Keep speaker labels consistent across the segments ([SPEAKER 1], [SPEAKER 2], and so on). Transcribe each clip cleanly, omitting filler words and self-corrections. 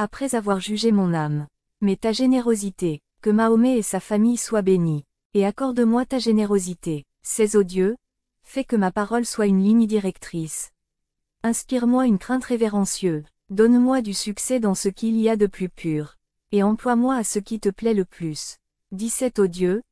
[SPEAKER 1] après avoir jugé mon âme. Mais ta générosité, que Mahomet et sa famille soient bénis. Et accorde-moi ta générosité. C'est, ô Dieu, fais que ma parole soit une ligne directrice. Inspire-moi une crainte révérencieuse. Donne-moi du succès dans ce qu'il y a de plus pur. Et emploie-moi à ce qui te plaît le plus. 17 Ô Dieu,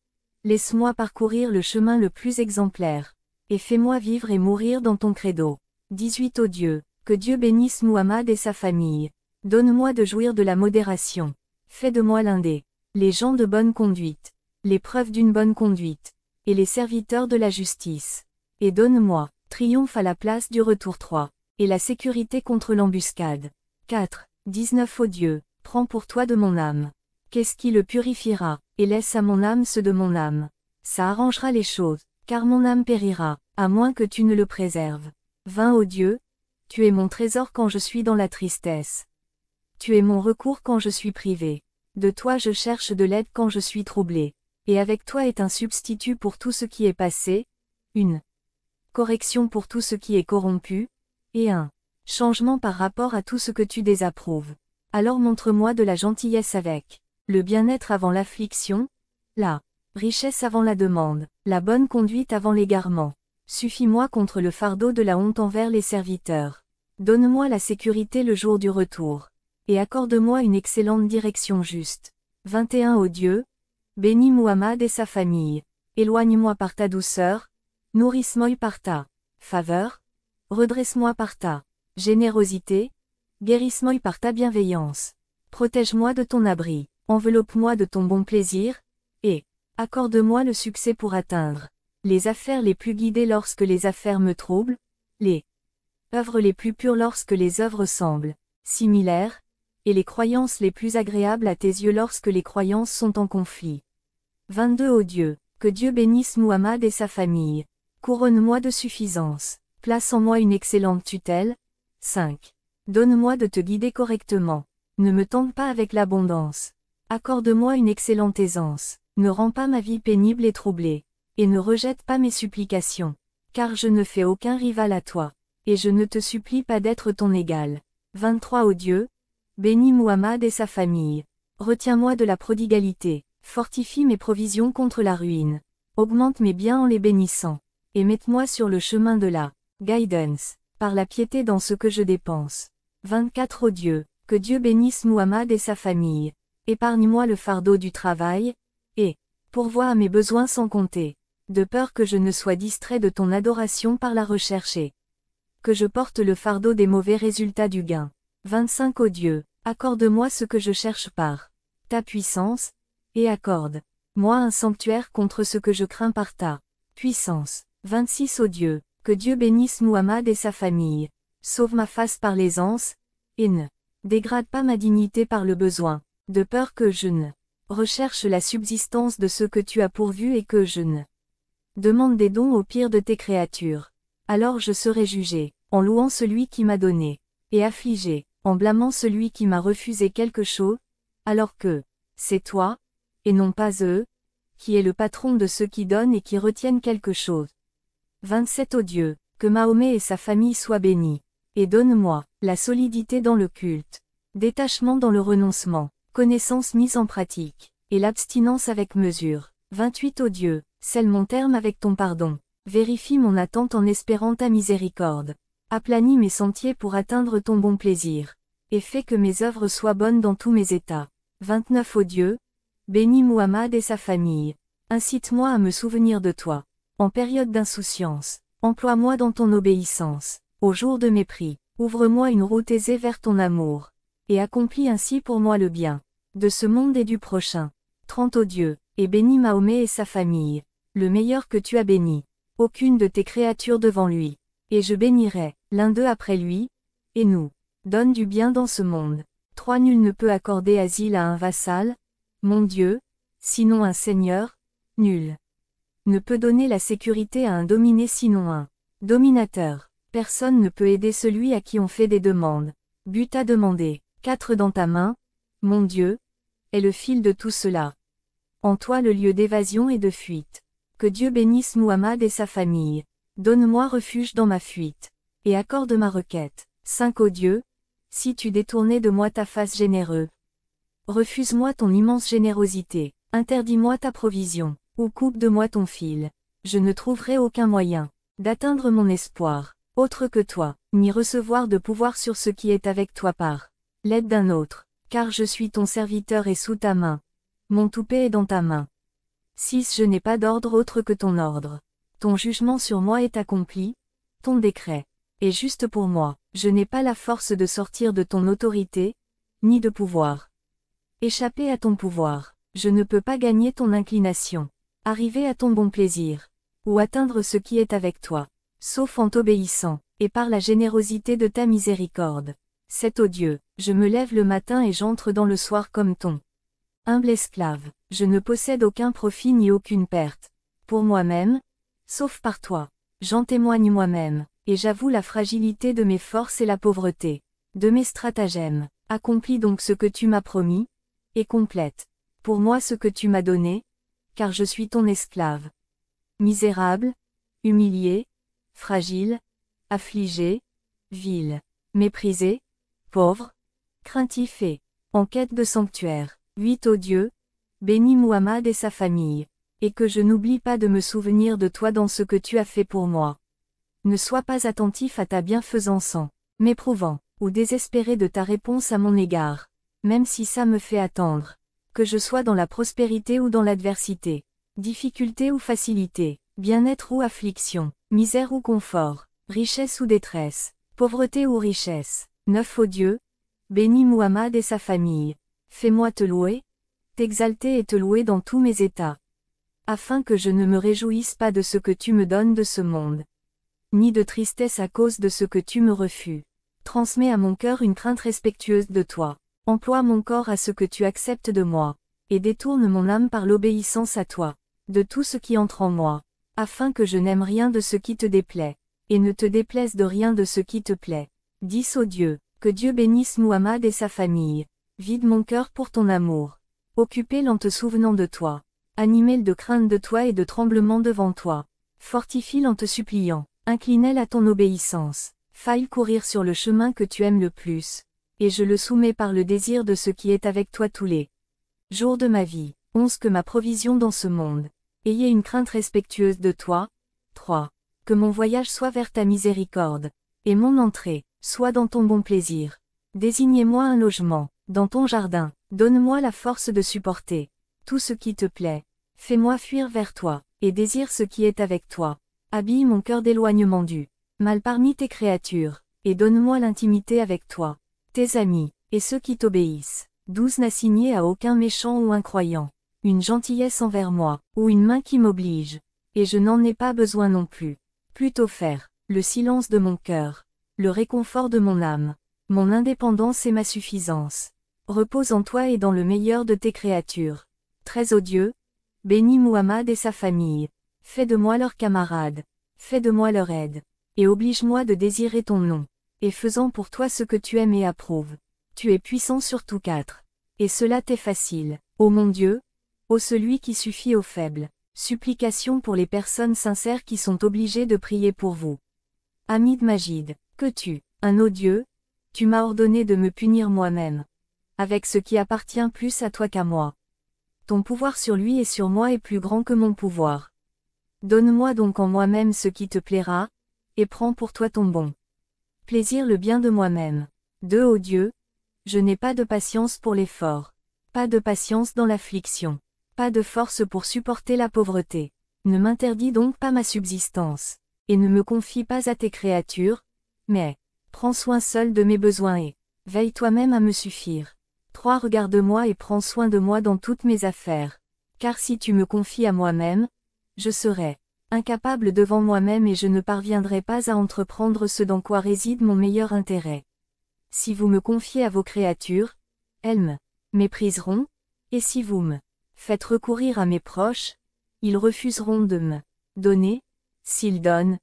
[SPEAKER 1] laisse-moi parcourir le chemin le plus exemplaire. Et fais-moi vivre et mourir dans ton credo. 18 Ô Dieu, que Dieu bénisse Muhammad et sa famille. Donne-moi de jouir de la modération. Fais de moi l'un des les gens de bonne conduite, les preuves d'une bonne conduite, et les serviteurs de la justice. Et donne-moi, triomphe à la place du retour 3, et la sécurité contre l'embuscade. 4. 19 Ô Dieu, prends pour toi de mon âme. Qu'est-ce qui le purifiera, et laisse à mon âme ceux de mon âme. Ça arrangera les choses, car mon âme périra, à moins que tu ne le préserves. 20 Ô Dieu, tu es mon trésor quand je suis dans la tristesse. Tu es mon recours quand je suis privé. De toi je cherche de l'aide quand je suis troublé. Et avec toi est un substitut pour tout ce qui est passé, une correction pour tout ce qui est corrompu, et un changement par rapport à tout ce que tu désapprouves. Alors montre-moi de la gentillesse avec le bien-être avant l'affliction, la richesse avant la demande, la bonne conduite avant l'égarement. Suffis-moi contre le fardeau de la honte envers les serviteurs. Donne-moi la sécurité le jour du retour. Et accorde-moi une excellente direction juste. 21 Ô Dieu, bénis Muhammad et sa famille. Éloigne-moi par ta douceur, nourrisse-moi par ta faveur, redresse-moi par ta générosité, guérisse-moi par ta bienveillance. Protège-moi de ton abri, enveloppe-moi de ton bon plaisir, et accorde-moi le succès pour atteindre les affaires les plus guidées lorsque les affaires me troublent, les œuvres les plus pures lorsque les œuvres semblent similaires, et les croyances les plus agréables à tes yeux lorsque les croyances sont en conflit. 22 Ô Dieu, que Dieu bénisse Muhammad et sa famille. Couronne-moi de suffisance. Place en moi une excellente tutelle. 5. Donne-moi de te guider correctement. Ne me tente pas avec l'abondance. Accorde-moi une excellente aisance. Ne rends pas ma vie pénible et troublée. Et ne rejette pas mes supplications. Car je ne fais aucun rival à toi. Et je ne te supplie pas d'être ton égal. 23 Ô Dieu, bénis Muhammad et sa famille. Retiens-moi de la prodigalité. Fortifie mes provisions contre la ruine. Augmente mes biens en les bénissant. Et mette-moi sur le chemin de la guidance, par la piété dans ce que je dépense. 24 Ô Dieu, que Dieu bénisse Muhammad et sa famille. Épargne-moi le fardeau du travail, et pourvois à mes besoins sans compter, de peur que je ne sois distrait de ton adoration par la recherche et que je porte le fardeau des mauvais résultats du gain. 25 Ô Dieu, accorde-moi ce que je cherche par ta puissance, et accorde-moi un sanctuaire contre ce que je crains par ta puissance. 26 Ô Dieu, que Dieu bénisse Muhammad et sa famille. Sauve ma face par l'aisance, et ne dégrade pas ma dignité par le besoin, de peur que je ne recherche la subsistance de ceux que tu as pourvus et que je ne demande des dons au pire de tes créatures. Alors je serai jugé, en louant celui qui m'a donné, et affligé, en blâmant celui qui m'a refusé quelque chose, alors que c'est toi, et non pas eux, qui est le patron de ceux qui donnent et qui retiennent quelque chose. 27 Ô Dieu, que Mahomet et sa famille soient bénis, et donne-moi la solidité dans le culte, détachement dans le renoncement, connaissance mise en pratique, et l'abstinence avec mesure. 28 Ô Dieu, scelle mon terme avec ton pardon, vérifie mon attente en espérant ta miséricorde, aplanis mes sentiers pour atteindre ton bon plaisir, et fais que mes œuvres soient bonnes dans tous mes états. 29 Ô Dieu, bénis Muhammad et sa famille, incite-moi à me souvenir de toi. En période d'insouciance, emploie-moi dans ton obéissance. Au jour de mépris, ouvre-moi une route aisée vers ton amour. Et accomplis ainsi pour moi le bien, de ce monde et du prochain. 30 Ô Dieu, et bénis Mahomet et sa famille, le meilleur que tu as béni. Aucune de tes créatures devant lui. Et je bénirai, l'un d'eux après lui, et nous. Donne du bien dans ce monde. 3 Nul ne peut accorder asile à un vassal, mon Dieu, sinon un seigneur, nul ne peut donner la sécurité à un dominé sinon un dominateur. Personne ne peut aider celui à qui on fait des demandes. But à demander. 4 Dans ta main, mon Dieu, est le fil de tout cela. En toi le lieu d'évasion et de fuite. Que Dieu bénisse Muhammad et sa famille. Donne-moi refuge dans ma fuite. Et accorde ma requête. 5 Ô Dieu, Si tu détournais de moi ta face généreuse. Refuse-moi ton immense générosité, interdis-moi ta provision, ou coupe de moi ton fil. Je ne trouverai aucun moyen d'atteindre mon espoir, autre que toi, ni recevoir de pouvoir sur ce qui est avec toi par l'aide d'un autre, car je suis ton serviteur et sous ta main. Mon toupet est dans ta main. 6. Je n'ai pas d'ordre autre que ton ordre. Ton jugement sur moi est accompli, ton décret est juste pour moi. Je n'ai pas la force de sortir de ton autorité, ni de pouvoir échapper à ton pouvoir. Je ne peux pas gagner ton inclination, arriver à ton bon plaisir, ou atteindre ce qui est avec toi, sauf en t'obéissant, et par la générosité de ta miséricorde. 7. Ô Dieu, je me lève le matin et j'entre dans le soir comme ton humble esclave. Je ne possède aucun profit ni aucune perte pour moi-même, sauf par toi. J'en témoigne moi-même, et j'avoue la fragilité de mes forces et la pauvreté de mes stratagèmes. Accomplis donc ce que tu m'as promis, et complète pour moi ce que tu m'as donné, car je suis ton esclave. Misérable, humilié, fragile, affligé, vil, méprisé, pauvre, craintif et en quête de sanctuaire. 8. Ô Dieu, bénis Muhammad et sa famille, et que je n'oublie pas de me souvenir de toi dans ce que tu as fait pour moi. Ne sois pas attentif à ta bienfaisance en m'éprouvant, ou désespéré de ta réponse à mon égard, même si ça me fait attendre. Que je sois dans la prospérité ou dans l'adversité, difficulté ou facilité, bien-être ou affliction, misère ou confort, richesse ou détresse, pauvreté ou richesse. 9. Ô Dieu, bénis Muhammad et sa famille. Fais-moi te louer, t'exalter et te louer dans tous mes états, afin que je ne me réjouisse pas de ce que tu me donnes de ce monde, ni de tristesse à cause de ce que tu me refuses. Transmets à mon cœur une crainte respectueuse de toi. Emploie mon corps à ce que tu acceptes de moi, et détourne mon âme par l'obéissance à toi, de tout ce qui entre en moi, afin que je n'aime rien de ce qui te déplaît, et ne te déplaise de rien de ce qui te plaît. 10. Ô Dieu, que Dieu bénisse Muhammad et sa famille. Vide mon cœur pour ton amour. Occupez-le en te souvenant de toi. Animez-le de crainte de toi et de tremblement devant toi. Fortifie-le en te suppliant. Inclinez-le à ton obéissance. Faille courir sur le chemin que tu aimes le plus. Et je le soumets par le désir de ce qui est avec toi tous les jours de ma vie. 11. Que ma provision dans ce monde. Ayez une crainte respectueuse de toi. 3. Que mon voyage soit vers ta miséricorde. Et mon entrée soit dans ton bon plaisir. Désignez-moi un logement dans ton jardin. Donne-moi la force de supporter tout ce qui te plaît. Fais-moi fuir vers toi, et désire ce qui est avec toi. Habille mon cœur d'éloignement du mal parmi tes créatures, et donne-moi l'intimité avec toi, tes amis, et ceux qui t'obéissent. 12. N'assignez à aucun méchant ou incroyant une gentillesse envers moi, ou une main qui m'oblige, et je n'en ai pas besoin non plus. Plutôt faire le silence de mon cœur, le réconfort de mon âme, mon indépendance et ma suffisance. Repose en toi et dans le meilleur de tes créatures. 13. Ô Dieu, bénis Muhammad et sa famille. Fais de moi leur camarade. Fais de moi leur aide. Et oblige-moi de désirer ton nom. Et faisant pour toi ce que tu aimes et approuves. Tu es puissant sur tout. 4. Et cela t'est facile. Ô mon Dieu, ô celui qui suffit aux faibles. Supplication pour les personnes sincères qui sont obligées de prier pour vous. Hamid Majid, que tu, un ô Dieu, tu m'as ordonné de me punir moi-même, avec ce qui appartient plus à toi qu'à moi. Ton pouvoir sur lui et sur moi est plus grand que mon pouvoir. Donne-moi donc en moi-même ce qui te plaira, et prends pour toi ton bon plaisir le bien de moi-même. 2. Ô Dieu, je n'ai pas de patience pour l'effort, pas de patience dans l'affliction, pas de force pour supporter la pauvreté. Ne m'interdis donc pas ma subsistance, et ne me confie pas à tes créatures, mais prends soin seul de mes besoins et veille toi-même à me suffire. 3. Regarde-moi et prends soin de moi dans toutes mes affaires, car si tu me confies à moi-même, je serai incapable devant moi-même et je ne parviendrai pas à entreprendre ce dans quoi réside mon meilleur intérêt. Si vous me confiez à vos créatures, elles me mépriseront, et si vous me faites recourir à mes proches, ils refuseront de me donner. S'ils donnent,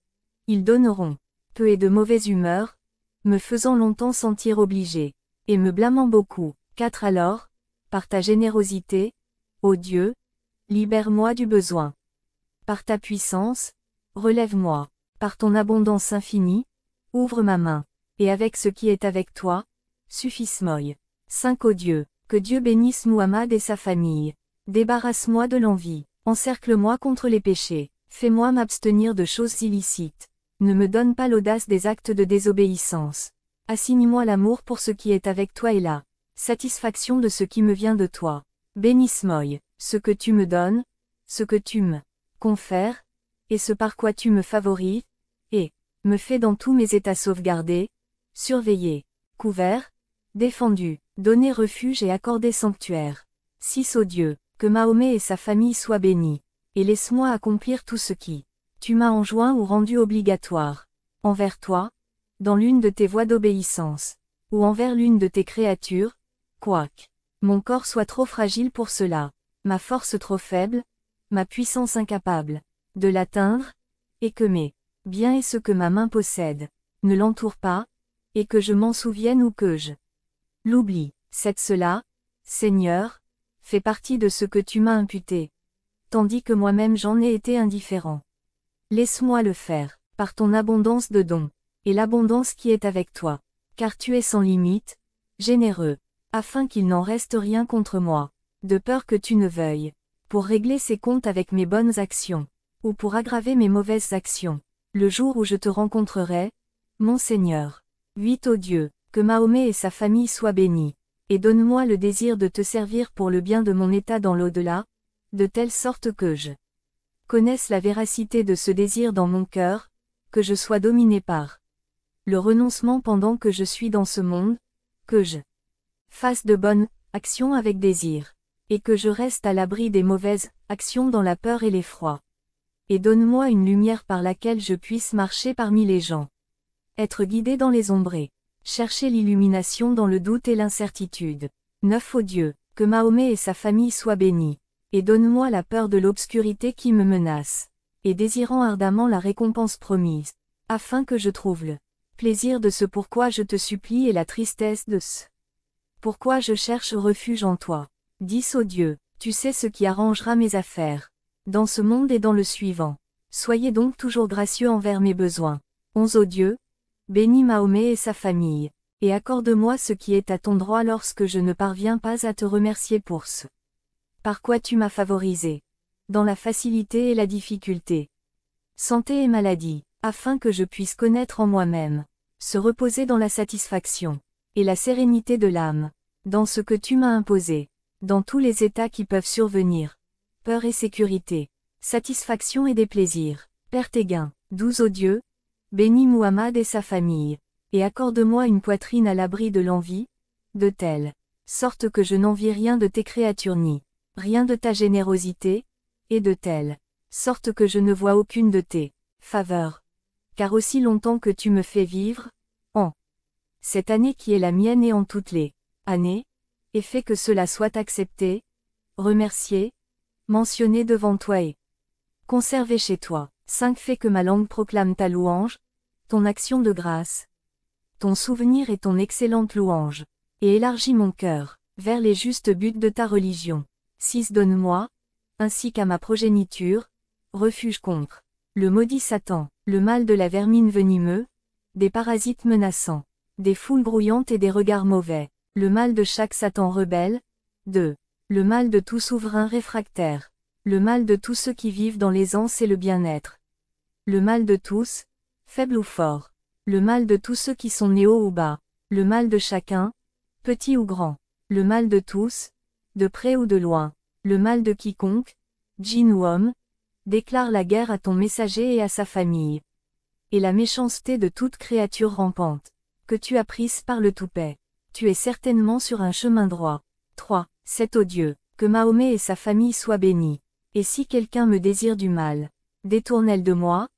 [SPEAKER 1] ils donneront peu et de mauvaise humeur, me faisant longtemps sentir obligé, et me blâmant beaucoup. 4. Alors, par ta générosité, ô Dieu, libère-moi du besoin. Par ta puissance, relève-moi. Par ton abondance infinie, ouvre ma main, et avec ce qui est avec toi, Suffismoy. 5 Dieu, que Dieu bénisse Muhammad et sa famille. Débarrasse-moi de l'envie, encercle-moi contre les péchés, fais-moi m'abstenir de choses illicites. Ne me donne pas l'audace des actes de désobéissance. Assigne-moi l'amour pour ce qui est avec toi et la satisfaction de ce qui me vient de toi. Bénisse-moi, ce que tu me donnes, ce que tu me confères, et ce par quoi tu me favorises, et me fais dans tous mes états sauvegarder, surveiller, couvert, défendu, donner refuge et accorder sanctuaire. 6 Dieu, que Mahomet et sa famille soient bénis, et laisse-moi accomplir tout ce qui tu m'as enjoint ou rendu obligatoire, envers toi, dans l'une de tes voies d'obéissance, ou envers l'une de tes créatures, quoique mon corps soit trop fragile pour cela, ma force trop faible, ma puissance incapable de l'atteindre, et que mes biens et ce que ma main possède ne l'entourent pas, et que je m'en souvienne ou que je l'oublie. Cela, Seigneur, fait partie de ce que tu m'as imputé, tandis que moi-même j'en ai été indifférent. Laisse-moi le faire, par ton abondance de dons, et l'abondance qui est avec toi, car tu es sans limite, généreux, afin qu'il n'en reste rien contre moi, de peur que tu ne veuilles, pour régler ses comptes avec mes bonnes actions, ou pour aggraver mes mauvaises actions, le jour où je te rencontrerai, mon Seigneur. 8 Dieu, que Mahomet et sa famille soient bénis, et donne-moi le désir de te servir pour le bien de mon état dans l'au-delà, de telle sorte que je connaisse la véracité de ce désir dans mon cœur, que je sois dominé par le renoncement pendant que je suis dans ce monde, que je fasse de bonnes actions avec désir, et que je reste à l'abri des mauvaises actions dans la peur et l'effroi. Et donne-moi une lumière par laquelle je puisse marcher parmi les gens, être guidé dans les ombrés, chercher l'illumination dans le doute et l'incertitude. 9 Dieu, que Mahomet et sa famille soient bénis, et donne-moi la peur de l'obscurité qui me menace, et désirant ardemment la récompense promise, afin que je trouve le plaisir de ce pourquoi je te supplie et la tristesse de ce pourquoi je cherche refuge en toi. 10 Dieu, tu sais ce qui arrangera mes affaires, dans ce monde et dans le suivant. Soyez donc toujours gracieux envers mes besoins. 11 Dieu, bénis Mahomet et sa famille, et accorde-moi ce qui est à ton droit lorsque je ne parviens pas à te remercier pour ce par quoi tu m'as favorisé, dans la facilité et la difficulté, santé et maladie, afin que je puisse connaître en moi-même, se reposer dans la satisfaction, et la sérénité de l'âme, dans ce que tu m'as imposé, dans tous les états qui peuvent survenir, peur et sécurité, satisfaction et déplaisir, perte et gain. 12 Dieu, bénis Muhammad et sa famille, et accorde-moi une poitrine à l'abri de l'envie, de telle sorte que je n'envie rien de tes créatures ni rien de ta générosité, et de telle sorte que je ne vois aucune de tes faveurs. Car aussi longtemps que tu me fais vivre, en cette année qui est la mienne et en toutes les années, et fais que cela soit accepté, remercié, mentionné devant toi et conservé chez toi. 5 Fais que ma langue proclame ta louange, ton action de grâce, ton souvenir et ton excellente louange, et élargis mon cœur vers les justes buts de ta religion. 6 Donne-moi, ainsi qu'à ma progéniture, refuge contre le maudit Satan, le mal de la vermine venimeux, des parasites menaçants, des foules brouillantes et des regards mauvais, le mal de chaque Satan rebelle, 2. Le mal de tout souverain réfractaire, le mal de tous ceux qui vivent dans l'aisance et le bien-être, le mal de tous, faibles ou forts, le mal de tous ceux qui sont nés hauts ou bas, le mal de chacun, petit ou grand, le mal de tous, de près ou de loin, le mal de quiconque, djinn ou homme, déclare la guerre à ton messager et à sa famille. Et la méchanceté de toute créature rampante, que tu as prise par le toupet. Tu es certainement sur un chemin droit. 3. 7 Dieu, que Mahomet et sa famille soient bénis. Et si quelqu'un me désire du mal, détourne-le de moi,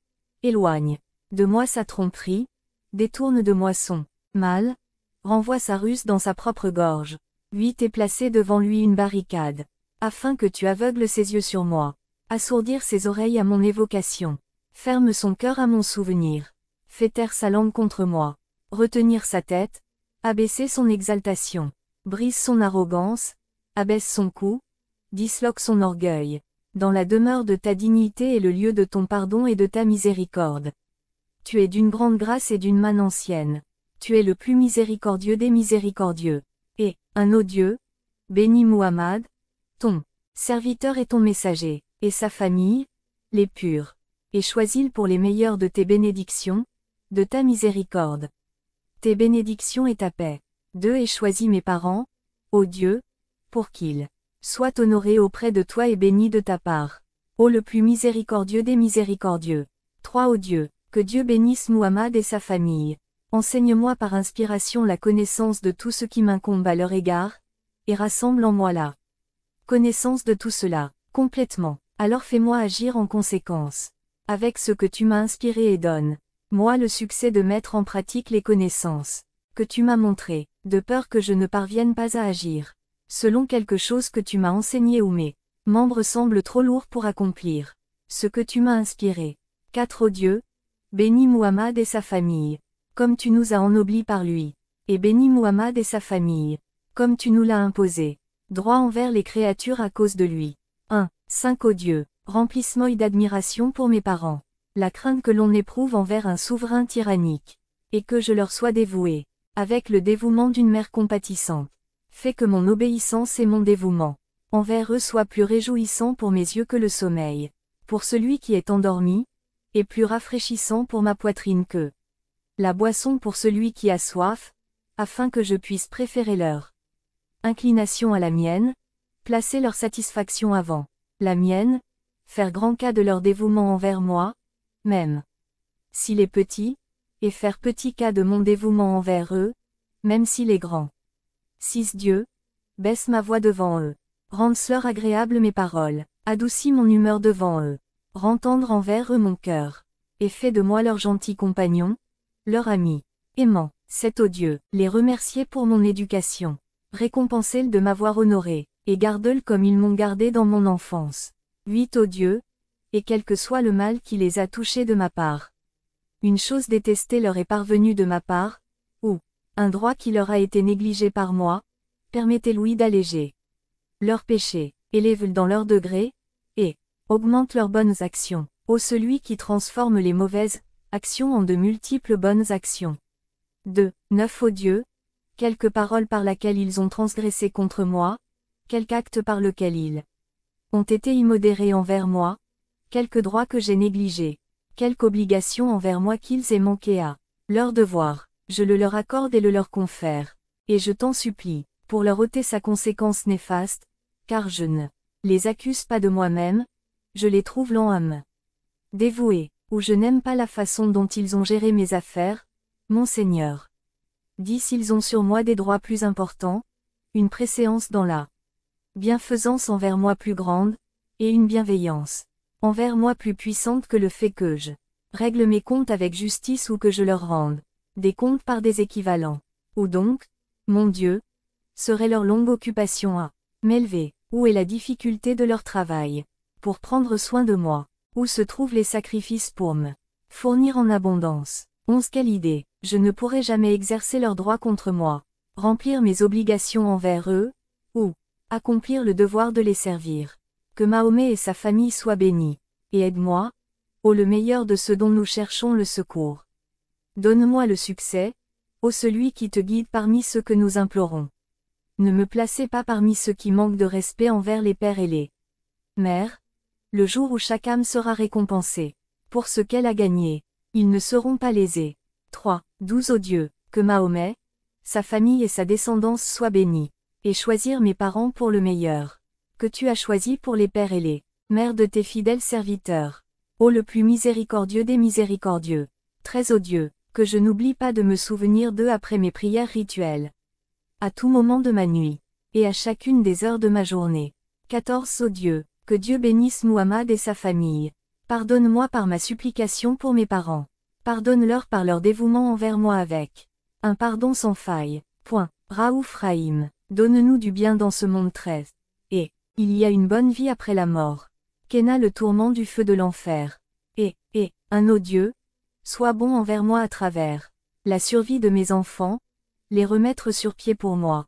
[SPEAKER 1] éloigne de moi sa tromperie, détourne de moi son mal, renvoie sa ruse dans sa propre gorge. 8 Et placé devant lui une barricade, afin que tu aveugles ses yeux sur moi, assourdir ses oreilles à mon évocation, ferme son cœur à mon souvenir, fais taire sa langue contre moi, retenir sa tête, abaisser son exaltation, brise son arrogance, abaisse son cou, disloque son orgueil, dans la demeure de ta dignité et le lieu de ton pardon et de ta miséricorde. Tu es d'une grande grâce et d'une manne ancienne. Tu es le plus miséricordieux des miséricordieux. Et, un ô Dieu, bénis Muhammad, ton serviteur et ton messager, et sa famille, les purs, et choisis-le pour les meilleurs de tes bénédictions, de ta miséricorde. Tes bénédictions et ta paix. 2. Et choisis mes parents, ô Dieu, pour qu'ils soient honorés auprès de toi et bénis de ta part. Ô le plus miséricordieux des miséricordieux. 3. Ô Dieu, que Dieu bénisse Muhammad et sa famille. Enseigne-moi par inspiration la connaissance de tout ce qui m'incombe à leur égard, et rassemble en moi la connaissance de tout cela, complètement. Alors fais-moi agir en conséquence, avec ce que tu m'as inspiré et donne-moi le succès de mettre en pratique les connaissances que tu m'as montrées, de peur que je ne parvienne pas à agir selon quelque chose que tu m'as enseigné ou mes membres semblent trop lourds pour accomplir ce que tu m'as inspiré. 4. Ô Dieu, bénis Muhammad et sa famille, comme tu nous as ennoblis par lui, et bénis Muhammad et sa famille, comme tu nous l'as imposé, droit envers les créatures à cause de lui. 1. 5. Ô Dieu, remplisse-moi d'admiration pour mes parents, la crainte que l'on éprouve envers un souverain tyrannique, et que je leur sois dévoué, avec le dévouement d'une mère compatissante. Fais que mon obéissance et mon dévouement envers eux soient plus réjouissants pour mes yeux que le sommeil, pour celui qui est endormi, et plus rafraîchissant pour ma poitrine que la boisson pour celui qui a soif, afin que je puisse préférer leur inclination à la mienne, placer leur satisfaction avant la mienne, faire grand cas de leur dévouement envers moi, même s'il est petit, et faire petit cas de mon dévouement envers eux, même s'il est grand. 6. Dieu, baisse ma voix devant eux, rends-leur agréable mes paroles, adoucis mon humeur devant eux, rends tendre envers eux mon cœur, et fais de moi leur gentil compagnon, leur ami, aimant. 7. Ô Dieu, les remercier pour mon éducation, récompenser-le de m'avoir honoré, et garde-le comme ils m'ont gardé dans mon enfance. 8. Ô Dieu, et quel que soit le mal qui les a touchés de ma part. Une chose détestée leur est parvenue de ma part, ou un droit qui leur a été négligé par moi, permettez-lui d'alléger leurs péchés, élève-le dans leur degré, et augmente leurs bonnes actions. Ô celui qui transforme les mauvaises actions en de multiples bonnes actions. 2. 9. Ô Dieu, quelque parole par laquelle ils ont transgressé contre moi, quelque acte par lequel ils ont été immodérés envers moi, quelque droit que j'ai négligé, quelque obligation envers moi qu'ils aient manqué à leur devoir, je le leur accorde et le leur confère, et je t'en supplie, pour leur ôter sa conséquence néfaste, car je ne les accuse pas de moi-même, je les trouve lents à me dévouer, ou je n'aime pas la façon dont ils ont géré mes affaires, mon Seigneur. 10. Ils ont sur moi des droits plus importants, une préséance dans la bienfaisance envers moi plus grande, et une bienveillance envers moi plus puissante que le fait que je règle mes comptes avec justice ou que je leur rende des comptes par des équivalents. Ou donc, mon Dieu, serait leur longue occupation à m'élever, où est la difficulté de leur travail, pour prendre soin de moi, où se trouvent les sacrifices pour me fournir en abondance. 11. Quelle idée, je ne pourrai jamais exercer leurs droits contre moi, remplir mes obligations envers eux, ou accomplir le devoir de les servir. Que Mahomet et sa famille soient bénis, et aide-moi, ô le meilleur de ceux dont nous cherchons le secours. Donne-moi le succès, ô celui qui te guide parmi ceux que nous implorons. Ne me placez pas parmi ceux qui manquent de respect envers les pères et les mères, le jour où chaque âme sera récompensée pour ce qu'elle a gagné, ils ne seront pas lésés. 3. 12. Ô Dieu, que Mahomet, sa famille et sa descendance soient bénis, et choisir mes parents pour le meilleur, que tu as choisi pour les pères et les mères de tes fidèles serviteurs. Ô le plus miséricordieux des miséricordieux. 13. Ô Dieu, que je n'oublie pas de me souvenir d'eux après mes prières rituelles, à tout moment de ma nuit, et à chacune des heures de ma journée. 14. Ô Dieu, que Dieu bénisse Muhammad et sa famille. Pardonne-moi par ma supplication pour mes parents. Pardonne-leur par leur dévouement envers moi avec un pardon sans faille. Point. Raouf Rahim, donne-nous du bien dans ce monde 13. Et il y a une bonne vie après la mort. Qu'ena le tourment du feu de l'enfer. Et un ô Dieu, sois bon envers moi à travers la survie de mes enfants, les remettre sur pied pour moi,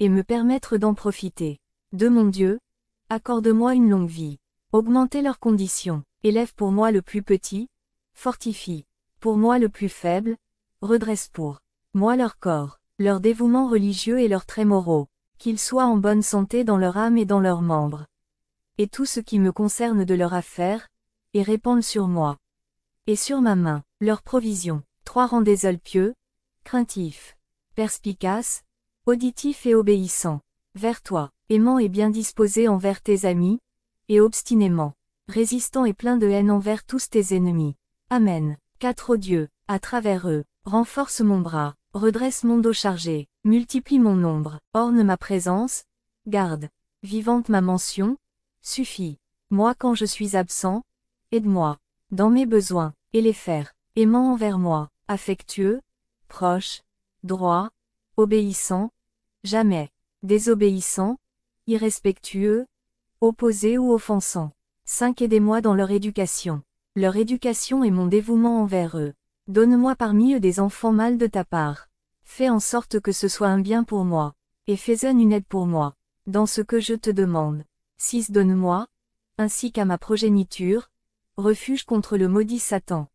[SPEAKER 1] et me permettre d'en profiter. De mon Dieu, accorde-moi une longue vie. Augmentez leurs conditions, élève pour moi le plus petit, fortifie pour moi le plus faible, redresse pour moi leur corps, leur dévouement religieux et leurs traits moraux, qu'ils soient en bonne santé dans leur âme et dans leurs membres. Et tout ce qui me concerne de leur affaire, et répandent sur moi. Et sur ma main, leur provision. 3 Rends des œils pieux, craintifs, perspicaces, auditifs et obéissants, vers toi, aimant et bien disposé envers tes amis, et obstinément, résistant et plein de haine envers tous tes ennemis. Amen. 4 Ô Dieu, à travers eux, renforce mon bras, redresse mon dos chargé, multiplie mon nombre, orne ma présence, garde, vivante ma mention, suffit. Moi quand je suis absent, aide-moi, dans mes besoins, et les faire, aimant envers moi, affectueux, proche, droit, obéissant, jamais, désobéissant, irrespectueux, opposé ou offensant. 5 Aidez-moi dans leur éducation. Leur éducation est mon dévouement envers eux. Donne-moi parmi eux des enfants mâles de ta part. Fais en sorte que ce soit un bien pour moi, et fais-en une aide pour moi, dans ce que je te demande. 6 Donne-moi, ainsi qu'à ma progéniture, refuge contre le maudit Satan.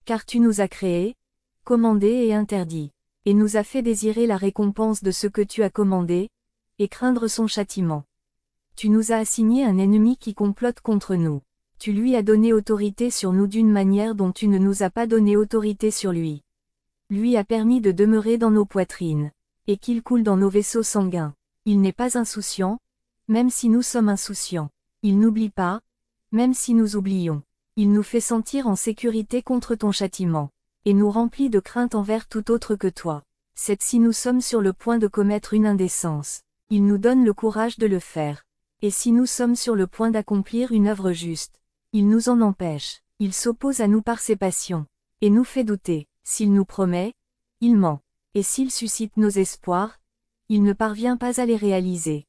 [SPEAKER 1] Car tu nous as créés, commandés et interdits, et nous as fait désirer la récompense de ce que tu as commandé, et craindre son châtiment. Tu nous as assigné un ennemi qui complote contre nous. Tu lui as donné autorité sur nous d'une manière dont tu ne nous as pas donné autorité sur lui. Lui a permis de demeurer dans nos poitrines, et qu'il coule dans nos vaisseaux sanguins. Il n'est pas insouciant, même si nous sommes insouciants. Il n'oublie pas, même si nous oublions. Il nous fait sentir en sécurité contre ton châtiment, et nous remplit de crainte envers tout autre que toi. 7 Si nous sommes sur le point de commettre une indécence, il nous donne le courage de le faire. Et si nous sommes sur le point d'accomplir une œuvre juste, il nous en empêche. Il s'oppose à nous par ses passions, et nous fait douter. S'il nous promet, il ment. Et s'il suscite nos espoirs, il ne parvient pas à les réaliser.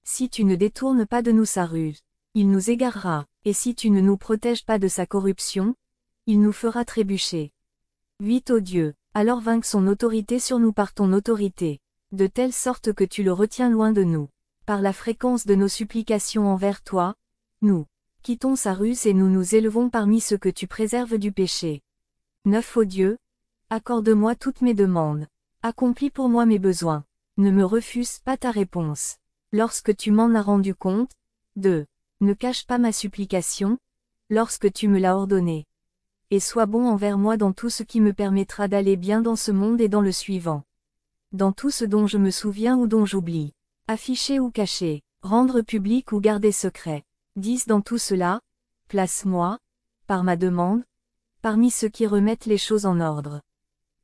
[SPEAKER 1] Si tu ne détournes pas de nous sa ruse, il nous égarera, et si tu ne nous protèges pas de sa corruption, il nous fera trébucher. 8 Ô Dieu, alors vainque son autorité sur nous par ton autorité, de telle sorte que tu le retiens loin de nous. Par la fréquence de nos supplications envers toi, nous quittons sa ruse et nous nous élevons parmi ceux que tu préserves du péché. 9 Ô Dieu, accorde-moi toutes mes demandes, accomplis pour moi mes besoins, ne me refuse pas ta réponse. Lorsque tu m'en as rendu compte, 2. Ne cache pas ma supplication, lorsque tu me l'as ordonnée. Et sois bon envers moi dans tout ce qui me permettra d'aller bien dans ce monde et dans le suivant. Dans tout ce dont je me souviens ou dont j'oublie. Afficher ou cacher, rendre public ou garder secret. 10 Dans tout cela, place-moi, par ma demande, parmi ceux qui remettent les choses en ordre.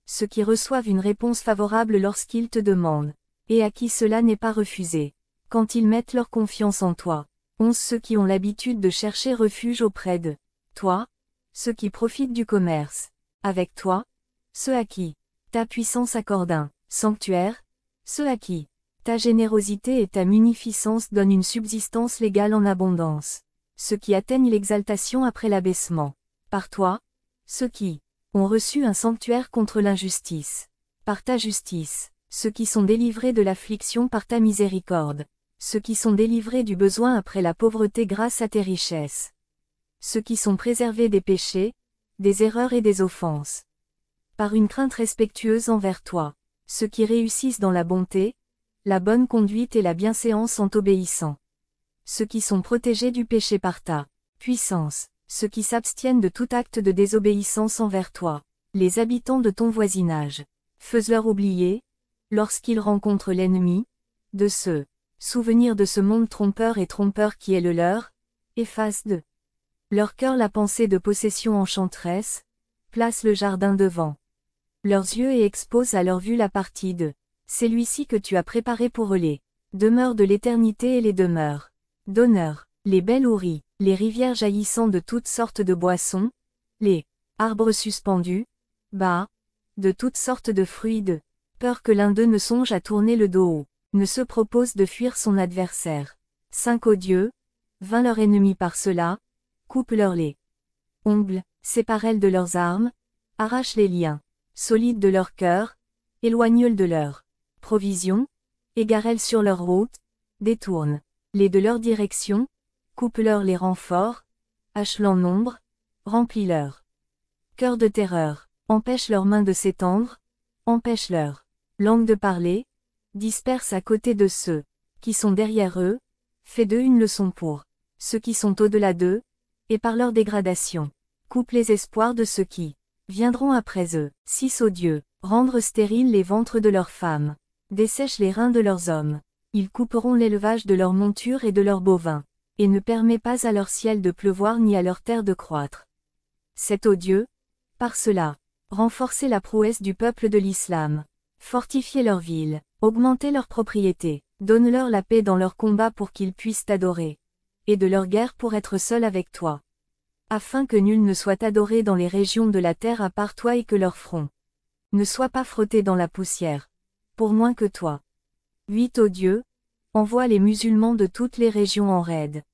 [SPEAKER 1] Ceux qui reçoivent une réponse favorable lorsqu'ils te demandent, et à qui cela n'est pas refusé, quand ils mettent leur confiance en toi. 11 Ceux qui ont l'habitude de chercher refuge auprès de toi, ceux qui profitent du commerce avec toi, ceux à qui ta puissance accorde un sanctuaire, ceux à qui ta générosité et ta munificence donnent une subsistance légale en abondance, ceux qui atteignent l'exaltation après l'abaissement. Par toi, ceux qui ont reçu un sanctuaire contre l'injustice. Par ta justice, ceux qui sont délivrés de l'affliction par ta miséricorde. Ceux qui sont délivrés du besoin après la pauvreté grâce à tes richesses. Ceux qui sont préservés des péchés, des erreurs et des offenses. Par une crainte respectueuse envers toi. Ceux qui réussissent dans la bonté, la bonne conduite et la bienséance en t'obéissant. Ceux qui sont protégés du péché par ta puissance. Ceux qui s'abstiennent de tout acte de désobéissance envers toi. Les habitants de ton voisinage. Fais-leur oublier, lorsqu'ils rencontrent l'ennemi, de ce souvenir de ce monde trompeur et trompeur qui est le leur, efface de leur cœur la pensée de possession enchanteresse, place le jardin devant leurs yeux et expose à leur vue la partie de celui-ci que tu as préparé pour eux les demeures de l'éternité et les demeures d'honneur, les belles houris, les rivières jaillissant de toutes sortes de boissons, les arbres suspendus, bas, de toutes sortes de fruits de peur que l'un d'eux ne songe à tourner le dos haut, ne se propose de fuir son adversaire. 5 Ô Dieu, vainc leur ennemi par cela, coupe-leur les ongles, sépare-les de leurs armes, arrache les liens solides de leur cœur, éloigne-les de leur provision, égare-les sur leur route, détourne-les de leur direction, coupe-leur les renforts, hache-les en nombre, remplis leur cœur de terreur, empêche leurs mains de s'étendre, empêche leur langue de parler, disperse à côté de ceux qui sont derrière eux, fais d'eux une leçon pour ceux qui sont au-delà d'eux, et par leur dégradation, coupe les espoirs de ceux qui viendront après eux. 6 Ô Dieu, rendre stériles les ventres de leurs femmes, dessèche les reins de leurs hommes, ils couperont l'élevage de leurs montures et de leurs bovins, et ne permet pas à leur ciel de pleuvoir ni à leur terre de croître. 7 Ô Dieu, par cela, renforcez la prouesse du peuple de l'islam, fortifiez leurs villes, augmentez leurs propriétés, donne-leur la paix dans leurs combats pour qu'ils puissent t'adorer, et de leur guerre pour être seuls avec toi. Afin que nul ne soit adoré dans les régions de la terre à part toi et que leur front ne soit pas frotté dans la poussière, pour moins que toi. 8 Ô Dieu, envoie les musulmans de toutes les régions en raid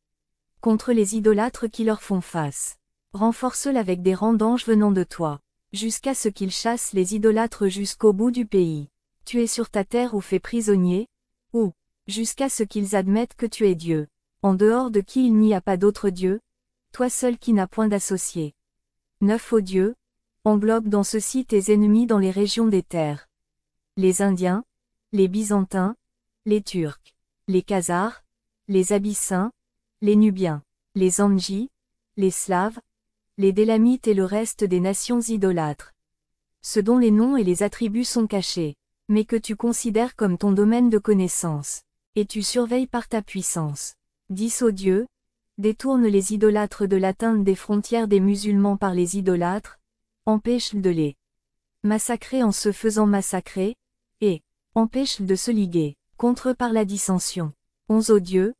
[SPEAKER 1] contre les idolâtres qui leur font face. Renforce-les avec des rangs d'anges venant de toi, jusqu'à ce qu'ils chassent les idolâtres jusqu'au bout du pays. Tu es sur ta terre ou fais prisonnier, ou, jusqu'à ce qu'ils admettent que tu es Dieu, en dehors de qui il n'y a pas d'autre Dieu, toi seul qui n'as point d'associé. 9 Ô Dieu, englobe dans ceci tes ennemis dans les régions des terres. Les Indiens, les Byzantins, les Turcs, les Khazars, les Abyssins, les Nubiens, les Anjis, les Slaves, les Délamites et le reste des nations idolâtres. Ceux dont les noms et les attributs sont cachés, mais que tu considères comme ton domaine de connaissance, et tu surveilles par ta puissance. 10 Ô Dieu, détourne les idolâtres de l'atteinte des frontières des musulmans par les idolâtres, empêche de les massacrer en se faisant massacrer, et empêche de se liguer contre eux par la dissension. 11 Ô Dieu,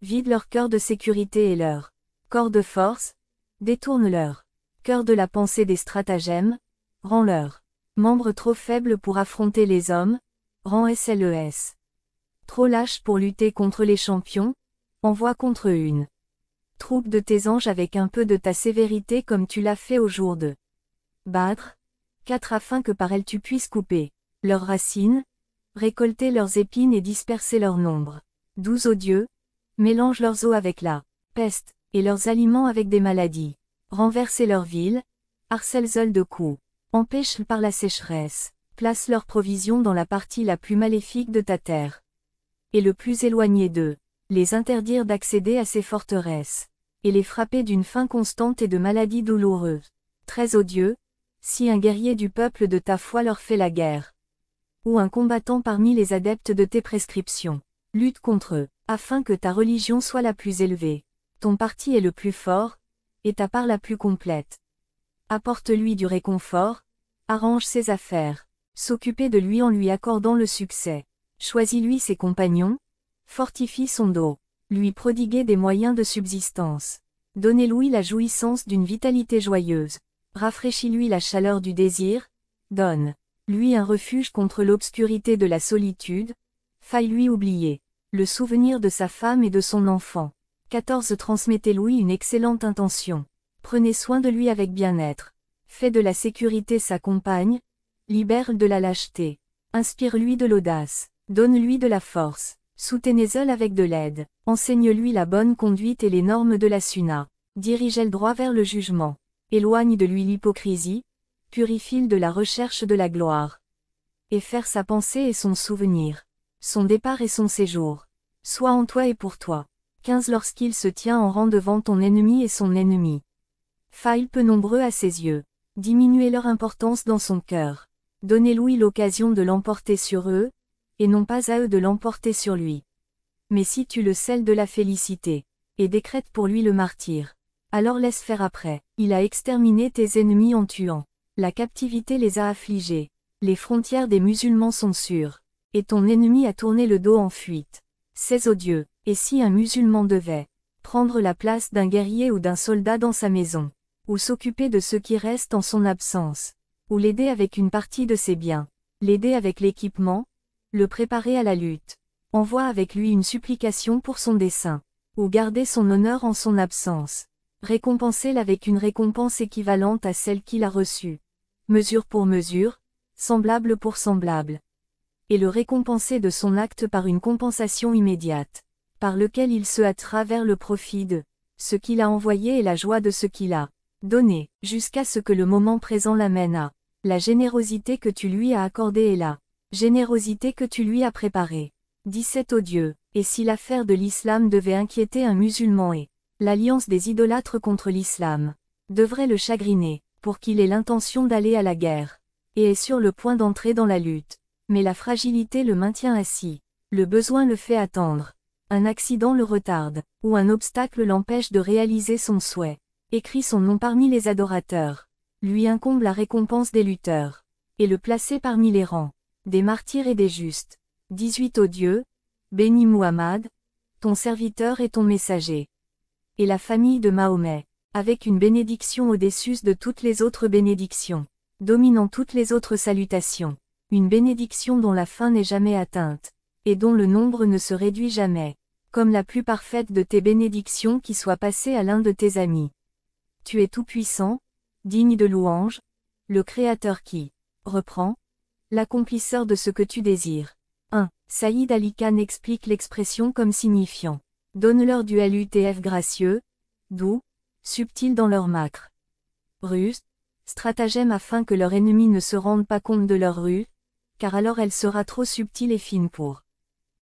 [SPEAKER 1] vide leur cœur de sécurité et leur corps de force, détourne leur cœur de la pensée des stratagèmes, rend leurs membres trop faibles pour affronter les hommes, rend SLES trop lâches pour lutter contre les champions, envoie contre eux une troupe de tes anges avec un peu de ta sévérité comme tu l'as fait au jour de Badr, 4 afin que par elles tu puisses couper leurs racines, récolter leurs épines et disperser leur nombre. 12 Ô Dieu, mélange leurs eaux avec la peste, et leurs aliments avec des maladies. Renverser leurs villes, harcèle-les de coups, empêche par la sécheresse, place leurs provisions dans la partie la plus maléfique de ta terre. Et le plus éloigné d'eux, les interdire d'accéder à ces forteresses, et les frapper d'une faim constante et de maladies douloureuses. 13 Ô Dieu, si un guerrier du peuple de ta foi leur fait la guerre, ou un combattant parmi les adeptes de tes prescriptions, lutte contre eux, afin que ta religion soit la plus élevée, ton parti est le plus fort, et ta part la plus complète. Apporte-lui du réconfort, arrange ses affaires, s'occuper de lui en lui accordant le succès, choisis-lui ses compagnons, fortifie son dos, lui prodiguer des moyens de subsistance, donnez-lui la jouissance d'une vitalité joyeuse, rafraîchis-lui la chaleur du désir, donne-lui un refuge contre l'obscurité de la solitude, faille-lui oublier le souvenir de sa femme et de son enfant. 14 Transmettez-lui une excellente intention. Prenez soin de lui avec bien-être. Fais de la sécurité sa compagne, libère-le de la lâcheté. Inspire-lui de l'audace. Donne-lui de la force. Soutenez-le avec de l'aide. Enseigne-lui la bonne conduite et les normes de la sunna. Dirige-le droit vers le jugement. Éloigne de lui l'hypocrisie. Purifie-le de la recherche de la gloire. Et faire sa pensée et son souvenir. Son départ et son séjour. Sois en toi et pour toi. 15 Lorsqu'il se tient en rang devant ton ennemi et son ennemi. Faille peu nombreux à ses yeux. Diminuez leur importance dans son cœur. Donnez-lui l'occasion de l'emporter sur eux, et non pas à eux de l'emporter sur lui. Mais si tu le scelles de la félicité, et décrètes pour lui le martyre, alors laisse faire après. Il a exterminé tes ennemis en tuant. La captivité les a affligés. Les frontières des musulmans sont sûres. Et ton ennemi a tourné le dos en fuite. 16 Ô Dieu, et si un musulman devait prendre la place d'un guerrier ou d'un soldat dans sa maison, ou s'occuper de ceux qui restent en son absence, ou l'aider avec une partie de ses biens, l'aider avec l'équipement, le préparer à la lutte, envoie avec lui une supplication pour son dessein, ou garder son honneur en son absence, récompenser-le avec une récompense équivalente à celle qu'il a reçue, mesure pour mesure, semblable pour semblable, et le récompenser de son acte par une compensation immédiate, par lequel il se hâtera vers le profit de ce qu'il a envoyé et la joie de ce qu'il a donné, jusqu'à ce que le moment présent l'amène à La générosité que tu lui as accordée est la générosité que tu lui as préparée. 17 Ô Dieu, et si l'affaire de l'islam devait inquiéter un musulman et l'alliance des idolâtres contre l'islam devrait le chagriner, pour qu'il ait l'intention d'aller à la guerre, et est sur le point d'entrer dans la lutte. Mais la fragilité le maintient assis, le besoin le fait attendre, un accident le retarde, ou un obstacle l'empêche de réaliser son souhait. Écrit son nom parmi les adorateurs, lui incombe la récompense des lutteurs, et le placer parmi les rangs des martyrs et des justes. 18 Ô Dieu, bénis Muhammad, ton serviteur et ton messager, et la famille de Mahomet, avec une bénédiction au-dessus de toutes les autres bénédictions, dominant toutes les autres salutations, une bénédiction dont la fin n'est jamais atteinte, et dont le nombre ne se réduit jamais, comme la plus parfaite de tes bénédictions qui soit passée à l'un de tes amis. Tu es tout-puissant, digne de louange, le Créateur qui reprend, l'accomplisseur de ce que tu désires. 1. Saïd Ali Khan explique l'expression comme signifiant « Donne-leur du LUTF gracieux, doux, subtil dans leur macre. Ruse, stratagème afin que leur ennemi ne se rende pas compte de leur ruse, car alors elle sera trop subtile et fine pour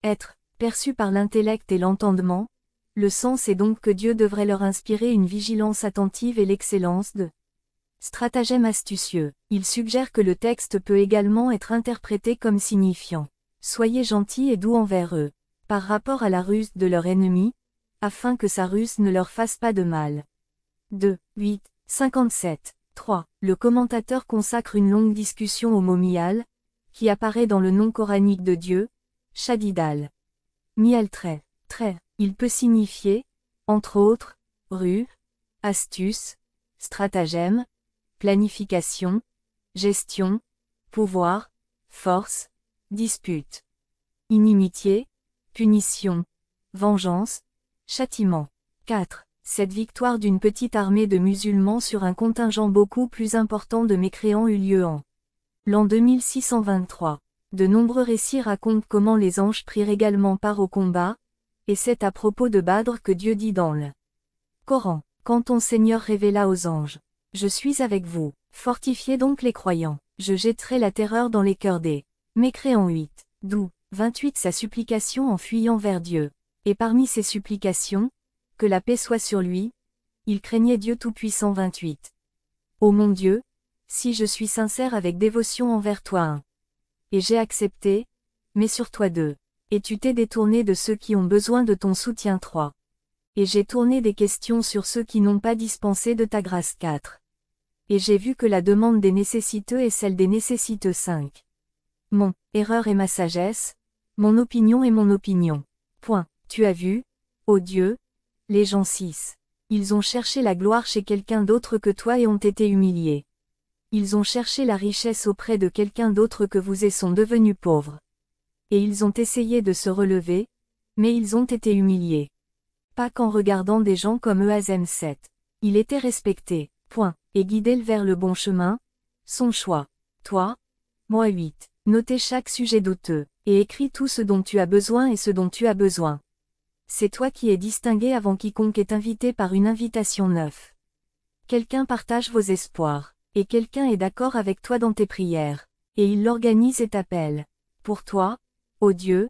[SPEAKER 1] être perçue par l'intellect et l'entendement. Le sens est donc que Dieu devrait leur inspirer une vigilance attentive et l'excellence de stratagème astucieux. Il suggère que le texte peut également être interprété comme signifiant « Soyez gentils et doux envers eux », par rapport à la ruse de leur ennemi, afin que sa ruse ne leur fasse pas de mal. 2. 8. 57. 3. Le commentateur consacre une longue discussion au mot mial, qui apparaît dans le nom coranique de Dieu, Shadidal. Mial trait. Il peut signifier, entre autres, ruse, astuce, stratagème, planification, gestion, pouvoir, force, dispute, inimitié, punition, vengeance, châtiment. 4. Cette victoire d'une petite armée de musulmans sur un contingent beaucoup plus important de mécréants eut lieu en l'an 2623. De nombreux récits racontent comment les anges prirent également part au combat, et c'est à propos de Badr que Dieu dit dans le Coran, quand ton Seigneur révéla aux anges, « Je suis avec vous, fortifiez donc les croyants, je jetterai la terreur dans les cœurs des mécréants. » 8. D'où 28 sa supplication en fuyant vers Dieu, et parmi ses supplications, que la paix soit sur lui, il craignait Dieu Tout-Puissant. 28. Ô mon Dieu, si je suis sincère avec dévotion envers toi 1. Et j'ai accepté, mais sur toi 2. Et tu t'es détourné de ceux qui ont besoin de ton soutien 3. Et j'ai tourné des questions sur ceux qui n'ont pas dispensé de ta grâce 4. Et j'ai vu que la demande des nécessiteux est celle des nécessiteux 5. Mon erreur est ma sagesse, mon opinion est mon opinion. Point. Tu as vu, ô Dieu, les gens 6. Ils ont cherché la gloire chez quelqu'un d'autre que toi et ont été humiliés. Ils ont cherché la richesse auprès de quelqu'un d'autre que vous et sont devenus pauvres. Et ils ont essayé de se relever, mais ils ont été humiliés. Pas qu'en regardant des gens comme Eazem 7. Il était respecté, point, et guidé vers le bon chemin, son choix. Toi, moi 8. Notez chaque sujet douteux, et écris tout ce dont tu as besoin et ce dont tu as besoin. C'est toi qui es distingué avant quiconque est invité par une invitation 9. Quelqu'un partage vos espoirs, et quelqu'un est d'accord avec toi dans tes prières, et il l'organise et t'appelle. Pour toi, ô Dieu,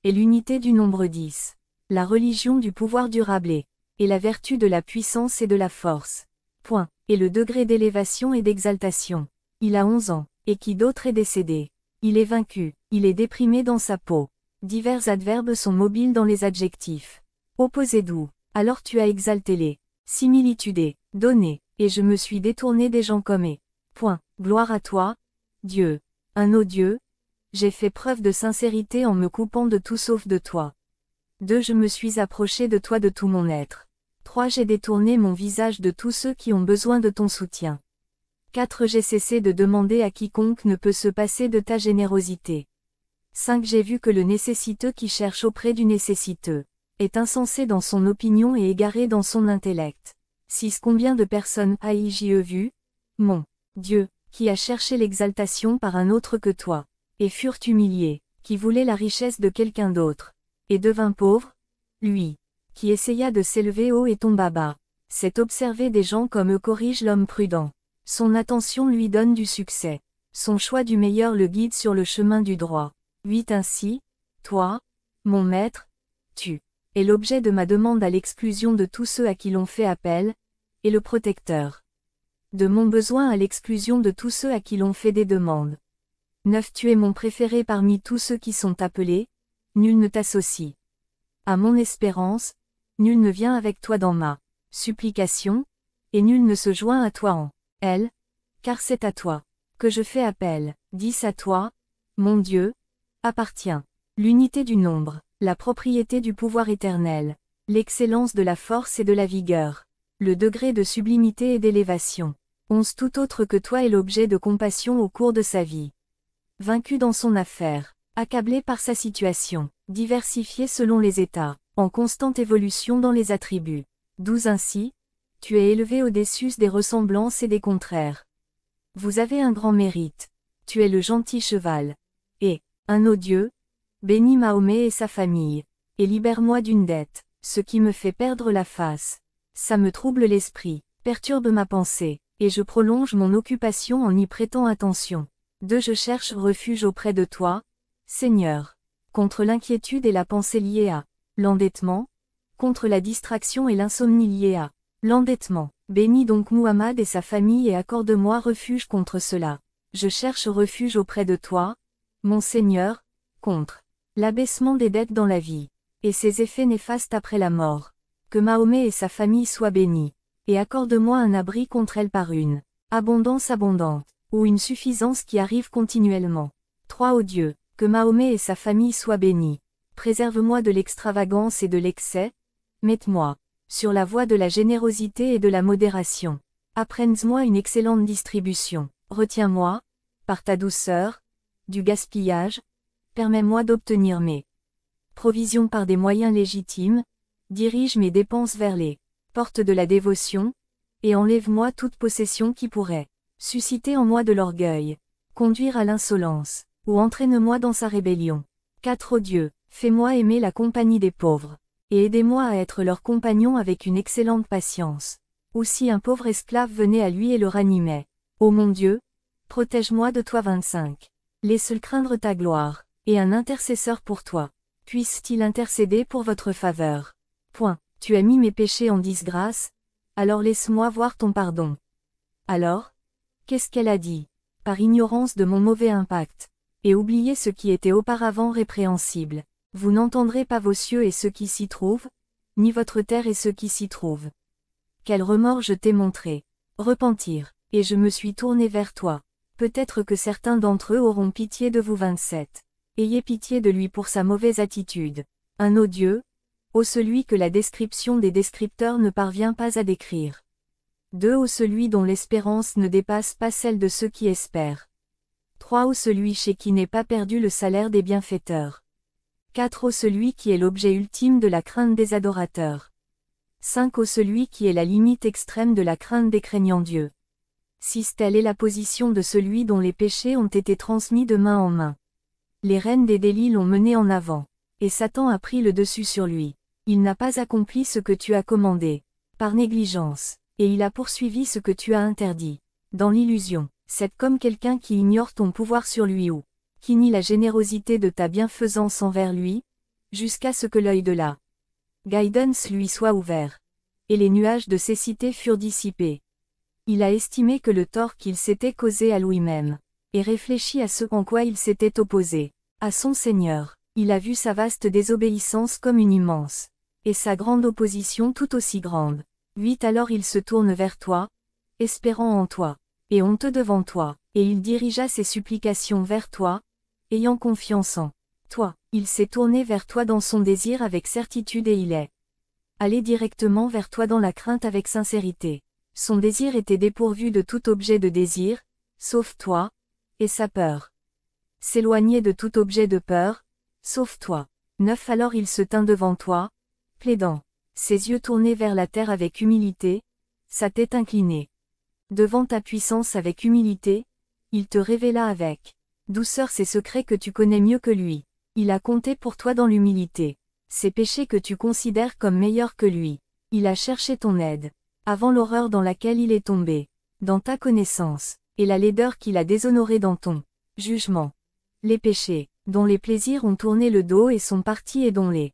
[SPEAKER 1] et l'unité du nombre 10. La religion du pouvoir durable et la vertu de la puissance et de la force. Point. Et le degré d'élévation et d'exaltation. Il a 11 ans, et qui d'autre est décédé. Il est vaincu, il est déprimé dans sa peau. Divers adverbes sont mobiles dans les adjectifs. Opposé d'où. Alors tu as exalté les similitudes, donné, et je me suis détourné des gens comme eux. Point. Gloire à toi, Dieu. Un ô Dieu, j'ai fait preuve de sincérité en me coupant de tout sauf de toi. 2. Je me suis approché de toi de tout mon être. 3. J'ai détourné mon visage de tous ceux qui ont besoin de ton soutien. 4. J'ai cessé de demander à quiconque ne peut se passer de ta générosité. 5. J'ai vu que le nécessiteux qui cherche auprès du nécessiteux est insensé dans son opinion et égaré dans son intellect. 6. Combien de personnes ai-je vu, mon Dieu, qui a cherché l'exaltation par un autre que toi, et furent humiliés, qui voulaient la richesse de quelqu'un d'autre, et devint pauvre, lui, qui essaya de s'élever haut et tomba bas. C'est observer des gens comme eux corrige l'homme prudent. Son attention lui donne du succès. Son choix du meilleur le guide sur le chemin du droit. 8 Ainsi, toi, mon maître, tu es l'objet de ma demande à l'exclusion de tous ceux à qui l'on fait appel, et le protecteur de mon besoin à l'exclusion de tous ceux à qui l'on fait des demandes. 9 Tu es mon préféré parmi tous ceux qui sont appelés, nul ne t'associe à mon espérance, nul ne vient avec toi dans ma supplication, et nul ne se joint à toi en elle, car c'est à toi que je fais appel. 10 À toi, mon Dieu, appartient l'unité du nombre, la propriété du pouvoir éternel, l'excellence de la force et de la vigueur, le degré de sublimité et d'élévation. 11 Tout autre que toi est l'objet de compassion au cours de sa vie. Vaincu dans son affaire, accablé par sa situation, diversifié selon les états, en constante évolution dans les attributs. 12 Ainsi, tu es élevé au-dessus des ressemblances et des contraires. Vous avez un grand mérite. Tu es le gentil cheval. Et, un odieux, bénis Mahomet et sa famille. Et libère-moi d'une dette, ce qui me fait perdre la face. Ça me trouble l'esprit, perturbe ma pensée, et je prolonge mon occupation en y prêtant attention. 2 Je cherche refuge auprès de toi, Seigneur, contre l'inquiétude et la pensée liée à l'endettement, contre la distraction et l'insomnie liée à l'endettement. Bénis donc Muhammad et sa famille et accorde-moi refuge contre cela. Je cherche refuge auprès de toi, mon Seigneur, contre l'abaissement des dettes dans la vie, et ses effets néfastes après la mort. Que Mahomet et sa famille soient bénis, et accorde-moi un abri contre elle par une abondance abondante, ou une suffisance qui arrive continuellement. 3 Ô Dieu, que Mahomet et sa famille soient bénis. Préserve-moi de l'extravagance et de l'excès, mette-moi sur la voie de la générosité et de la modération. Apprends-moi une excellente distribution. Retiens-moi, par ta douceur, du gaspillage, permets-moi d'obtenir mes provisions par des moyens légitimes, dirige mes dépenses vers les portes de la dévotion, et enlève-moi toute possession qui pourrait susciter en moi de l'orgueil, conduire à l'insolence, ou entraîne-moi dans sa rébellion. 4 Ô Dieu, fais-moi aimer la compagnie des pauvres, et aidez-moi à être leur compagnon avec une excellente patience. Ou si un pauvre esclave venait à lui et le ranimait. Ô mon Dieu, protège-moi de toi. 25 Laisse-le craindre ta gloire, et un intercesseur pour toi puisse-t-il intercéder pour votre faveur. Point. Tu as mis mes péchés en disgrâce, alors laisse-moi voir ton pardon. Alors, qu'est-ce qu'elle a dit? Par ignorance de mon mauvais impact, et oubliez ce qui était auparavant répréhensible. Vous n'entendrez pas vos cieux et ceux qui s'y trouvent, ni votre terre et ceux qui s'y trouvent. Quel remords je t'ai montré. Repentir, et je me suis tourné vers toi. Peut-être que certains d'entre eux auront pitié de vous. 27 Ayez pitié de lui pour sa mauvaise attitude. Un odieux, ô celui que la description des descripteurs ne parvient pas à décrire. 2 Ô celui dont l'espérance ne dépasse pas celle de ceux qui espèrent. 3 Ô celui chez qui n'est pas perdu le salaire des bienfaiteurs. 4 Ô celui qui est l'objet ultime de la crainte des adorateurs. 5 Ô celui qui est la limite extrême de la crainte des craignants Dieu. 6 Telle est la position de celui dont les péchés ont été transmis de main en main. Les reines des délits l'ont mené en avant, et Satan a pris le dessus sur lui. Il n'a pas accompli ce que tu as commandé, par négligence, et il a poursuivi ce que tu as interdit. Dans l'illusion, c'est comme quelqu'un qui ignore ton pouvoir sur lui ou qui nie la générosité de ta bienfaisance envers lui, jusqu'à ce que l'œil de la guidance lui soit ouvert, et les nuages de cécité furent dissipés. Il a estimé que le tort qu'il s'était causé à lui-même, et réfléchi à ce en quoi il s'était opposé à son Seigneur. Il a vu sa vaste désobéissance comme une immense, et sa grande opposition tout aussi grande. 8 Alors il se tourne vers toi, espérant en toi, et honteux devant toi, et il dirigea ses supplications vers toi, ayant confiance en toi. Il s'est tourné vers toi dans son désir avec certitude et il est allé directement vers toi dans la crainte avec sincérité. Son désir était dépourvu de tout objet de désir, sauf toi, et sa peur s'éloignait de tout objet de peur, sauf toi. 9 Alors il se tint devant toi, plaidant, ses yeux tournés vers la terre avec humilité, sa tête inclinée. Devant ta puissance avec humilité, il te révéla avec douceur ses secrets que tu connais mieux que lui. Il a compté pour toi dans l'humilité ses péchés que tu considères comme meilleurs que lui. Il a cherché ton aide, avant l'horreur dans laquelle il est tombé. Dans ta connaissance, et la laideur qu'il a déshonorée dans ton jugement. Les péchés, dont les plaisirs ont tourné le dos et sont partis et dont les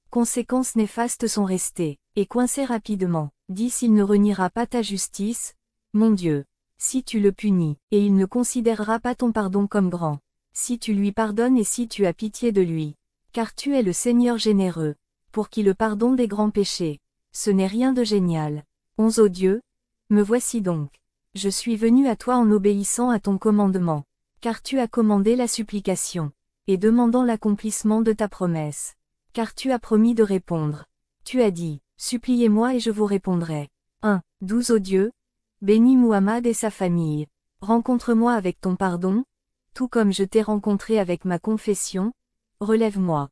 [SPEAKER 1] conséquences néfastes sont restées, et coincées rapidement. Dis s'il ne reniera pas ta justice, mon Dieu. Si tu le punis, et il ne considérera pas ton pardon comme grand. Si tu lui pardonnes et si tu as pitié de lui. Car tu es le Seigneur généreux, pour qui le pardon des grands péchés. Ce n'est rien de génial. 11 Ô Dieu, me voici donc. Je suis venu à toi en obéissant à ton commandement. Car tu as commandé la supplication, et demandant l'accomplissement de ta promesse. Car tu as promis de répondre. Tu as dit, suppliez-moi et je vous répondrai. 12 Ô Dieu, bénis Muhammad et sa famille. Rencontre-moi avec ton pardon, tout comme je t'ai rencontré avec ma confession. Relève-moi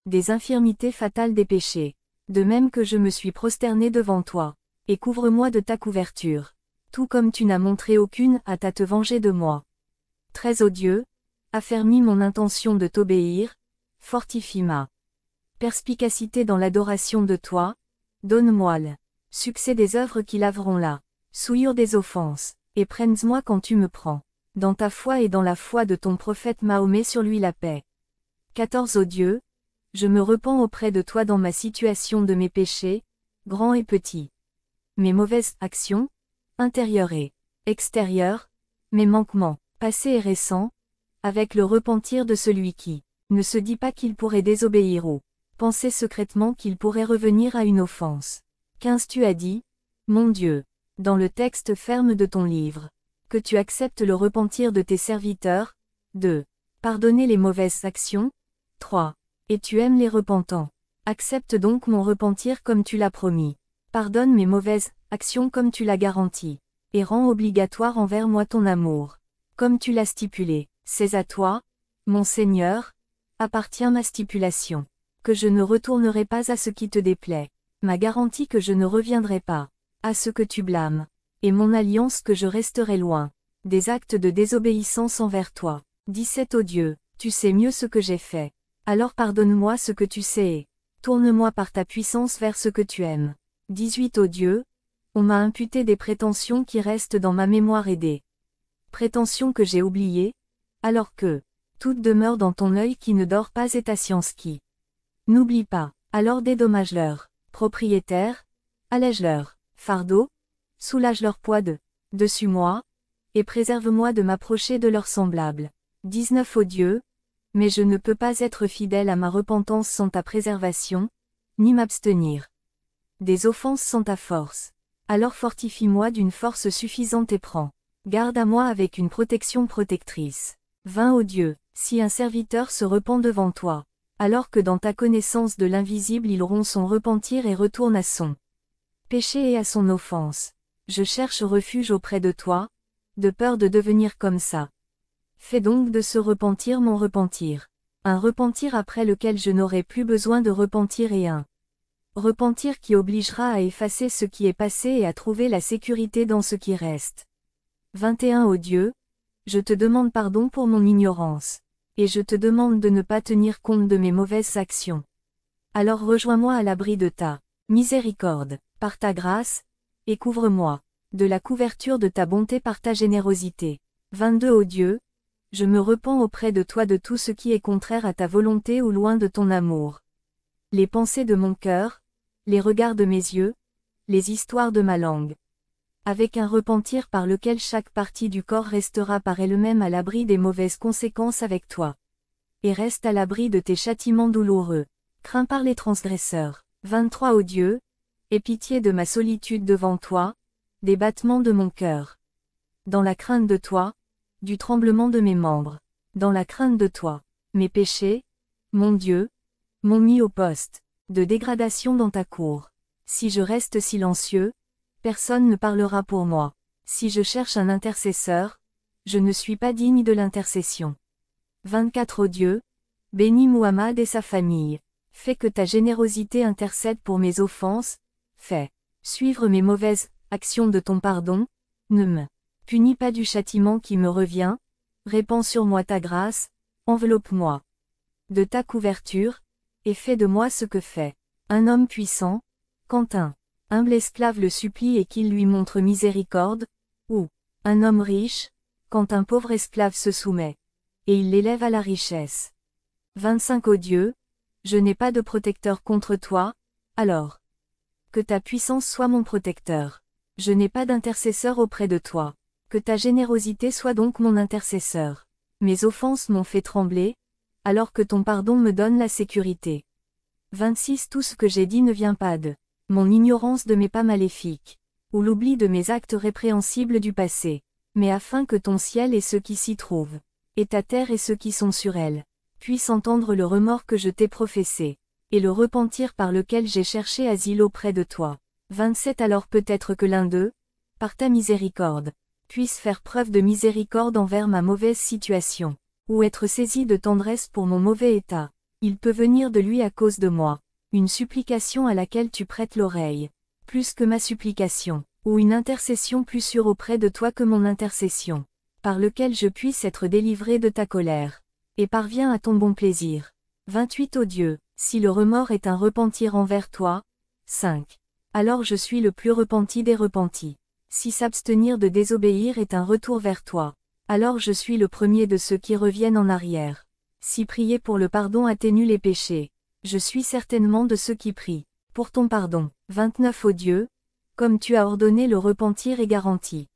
[SPEAKER 1] des infirmités fatales des péchés, de même que je me suis prosterné devant toi, et couvre-moi de ta couverture, tout comme tu n'as montré aucune hâte à te venger de moi. 13 Ô Dieu, affermis mon intention de t'obéir, fortifie ma perspicacité dans l'adoration de toi, donne-moi le succès des œuvres qui laveront la souillure des offenses, et prenne-moi quand tu me prends, dans ta foi et dans la foi de ton prophète Mahomet sur lui la paix. 14 Ô Dieu, je me repens auprès de toi dans ma situation de mes péchés, grands et petits. Mes mauvaises actions, intérieures et extérieures, mes manquements, passés et récents, avec le repentir de celui qui ne se dit pas qu'il pourrait désobéir ou penser secrètement qu'il pourrait revenir à une offense. 15 Tu as dit, mon Dieu, dans le texte ferme de ton livre, que tu acceptes le repentir de tes serviteurs. 2. Pardonner les mauvaises actions. 3. Et tu aimes les repentants. Accepte donc mon repentir comme tu l'as promis. Pardonne mes mauvaises actions comme tu l'as garanti. Et rends obligatoire envers moi ton amour. Comme tu l'as stipulé. C'est à toi, mon Seigneur, appartient ma stipulation. Que je ne retournerai pas à ce qui te déplaît. Ma garantie que je ne reviendrai pas à ce que tu blâmes. Et mon alliance que je resterai loin des actes de désobéissance envers toi. 17 Ô Dieu, tu sais mieux ce que j'ai fait. Alors pardonne-moi ce que tu sais et tourne-moi par ta puissance vers ce que tu aimes. 18 Ô Dieu, on m'a imputé des prétentions qui restent dans ma mémoire et des prétentions que j'ai oubliées, alors que toute demeure dans ton œil qui ne dort pas et ta science qui n'oublie pas. Alors dédommage-leur, propriétaire, allège-leur fardeau, soulage leur poids dessus moi, et préserve-moi de m'approcher de leurs semblables. 19 Ô Dieu, mais je ne peux pas être fidèle à ma repentance sans ta préservation, ni m'abstenir des offenses sans ta force. Alors fortifie-moi d'une force suffisante et prends garde à moi avec une protection protectrice. 20 Ô Dieu, si un serviteur se repent devant toi, alors que dans ta connaissance de l'invisible il rompt son repentir et retourne à son péché et à son offense, je cherche refuge auprès de toi, de peur de devenir comme ça. Fais donc de ce repentir mon repentir. Un repentir après lequel je n'aurai plus besoin de repentir et un repentir qui obligera à effacer ce qui est passé et à trouver la sécurité dans ce qui reste. 21 Ô Dieu, je te demande pardon pour mon ignorance, et je te demande de ne pas tenir compte de mes mauvaises actions. Alors rejoins-moi à l'abri de ta miséricorde, par ta grâce, et couvre-moi de la couverture de ta bonté par ta générosité. 22 Ô Dieu, je me repens auprès de toi de tout ce qui est contraire à ta volonté ou loin de ton amour. Les pensées de mon cœur, les regards de mes yeux, les histoires de ma langue. Avec un repentir par lequel chaque partie du corps restera par elle-même à l'abri des mauvaises conséquences avec toi. Et reste à l'abri de tes châtiments douloureux, craint par les transgresseurs. 23 Ô Dieu, aie pitié de ma solitude devant toi, des battements de mon cœur. Dans la crainte de toi, du tremblement de mes membres. Dans la crainte de toi, mes péchés, mon Dieu, m'ont mis au poste de dégradation dans ta cour. Si je reste silencieux, personne ne parlera pour moi. Si je cherche un intercesseur, je ne suis pas digne de l'intercession. 24 Ô Dieu, bénis Muhammad et sa famille. Fais que ta générosité intercède pour mes offenses, fais suivre mes mauvaises actions de ton pardon, ne me punis pas du châtiment qui me revient, répands sur moi ta grâce, enveloppe-moi de ta couverture, et fais de moi ce que fait un homme puissant, quand un humble esclave le supplie et qu'il lui montre miséricorde, ou Un homme riche, quand un pauvre esclave se soumet, et il l'élève à la richesse. 25 Ô Dieu, je n'ai pas de protecteur contre toi, alors que ta puissance soit mon protecteur. Je n'ai pas d'intercesseur auprès de toi. Que ta générosité soit donc mon intercesseur. Mes offenses m'ont fait trembler, alors que ton pardon me donne la sécurité. 26 Tout ce que j'ai dit ne vient pas de mon ignorance de mes pas maléfiques, ou l'oubli de mes actes répréhensibles du passé, mais afin que ton ciel et ceux qui s'y trouvent, et ta terre et ceux qui sont sur elle, puissent entendre le remords que je t'ai professé, et le repentir par lequel j'ai cherché asile auprès de toi. 27 Alors peut-être que l'un d'eux, par ta miséricorde, puisse faire preuve de miséricorde envers ma mauvaise situation, ou être saisi de tendresse pour mon mauvais état. Il peut venir de lui à cause de moi, une supplication à laquelle tu prêtes l'oreille, plus que ma supplication, ou une intercession plus sûre auprès de toi que mon intercession, par lequel je puisse être délivré de ta colère, et parviens à ton bon plaisir. 28 Ô Dieu, si le remords est un repentir envers toi, 5. Alors je suis le plus repenti des repentis. Si s'abstenir de désobéir est un retour vers toi, alors je suis le premier de ceux qui reviennent en arrière. Si prier pour le pardon atténue les péchés, je suis certainement de ceux qui prient pour ton pardon. 29 Ô Dieu, comme tu as ordonné le repentir est garanti.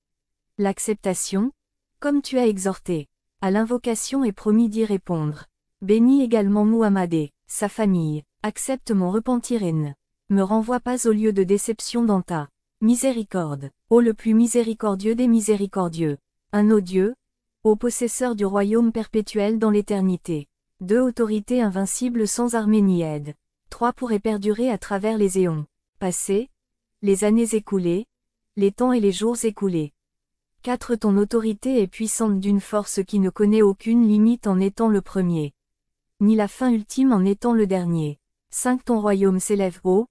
[SPEAKER 1] L'acceptation, comme tu as exhorté, à l'invocation est promis d'y répondre. Bénis également Muhammad, sa famille, accepte mon repentir et ne me renvoie pas au lieu de déception dans ta miséricorde. Ô le plus miséricordieux des miséricordieux. Un ô Dieu, ô possesseur du royaume perpétuel dans l'éternité. 2 Autorité invincible sans armée ni aide. 3 Pourrait perdurer à travers les éons passés, les années écoulées, les temps et les jours écoulés. 4 Ton autorité est puissante d'une force qui ne connaît aucune limite en étant le premier, ni la fin ultime en étant le dernier. 5 Ton royaume s'élève haut,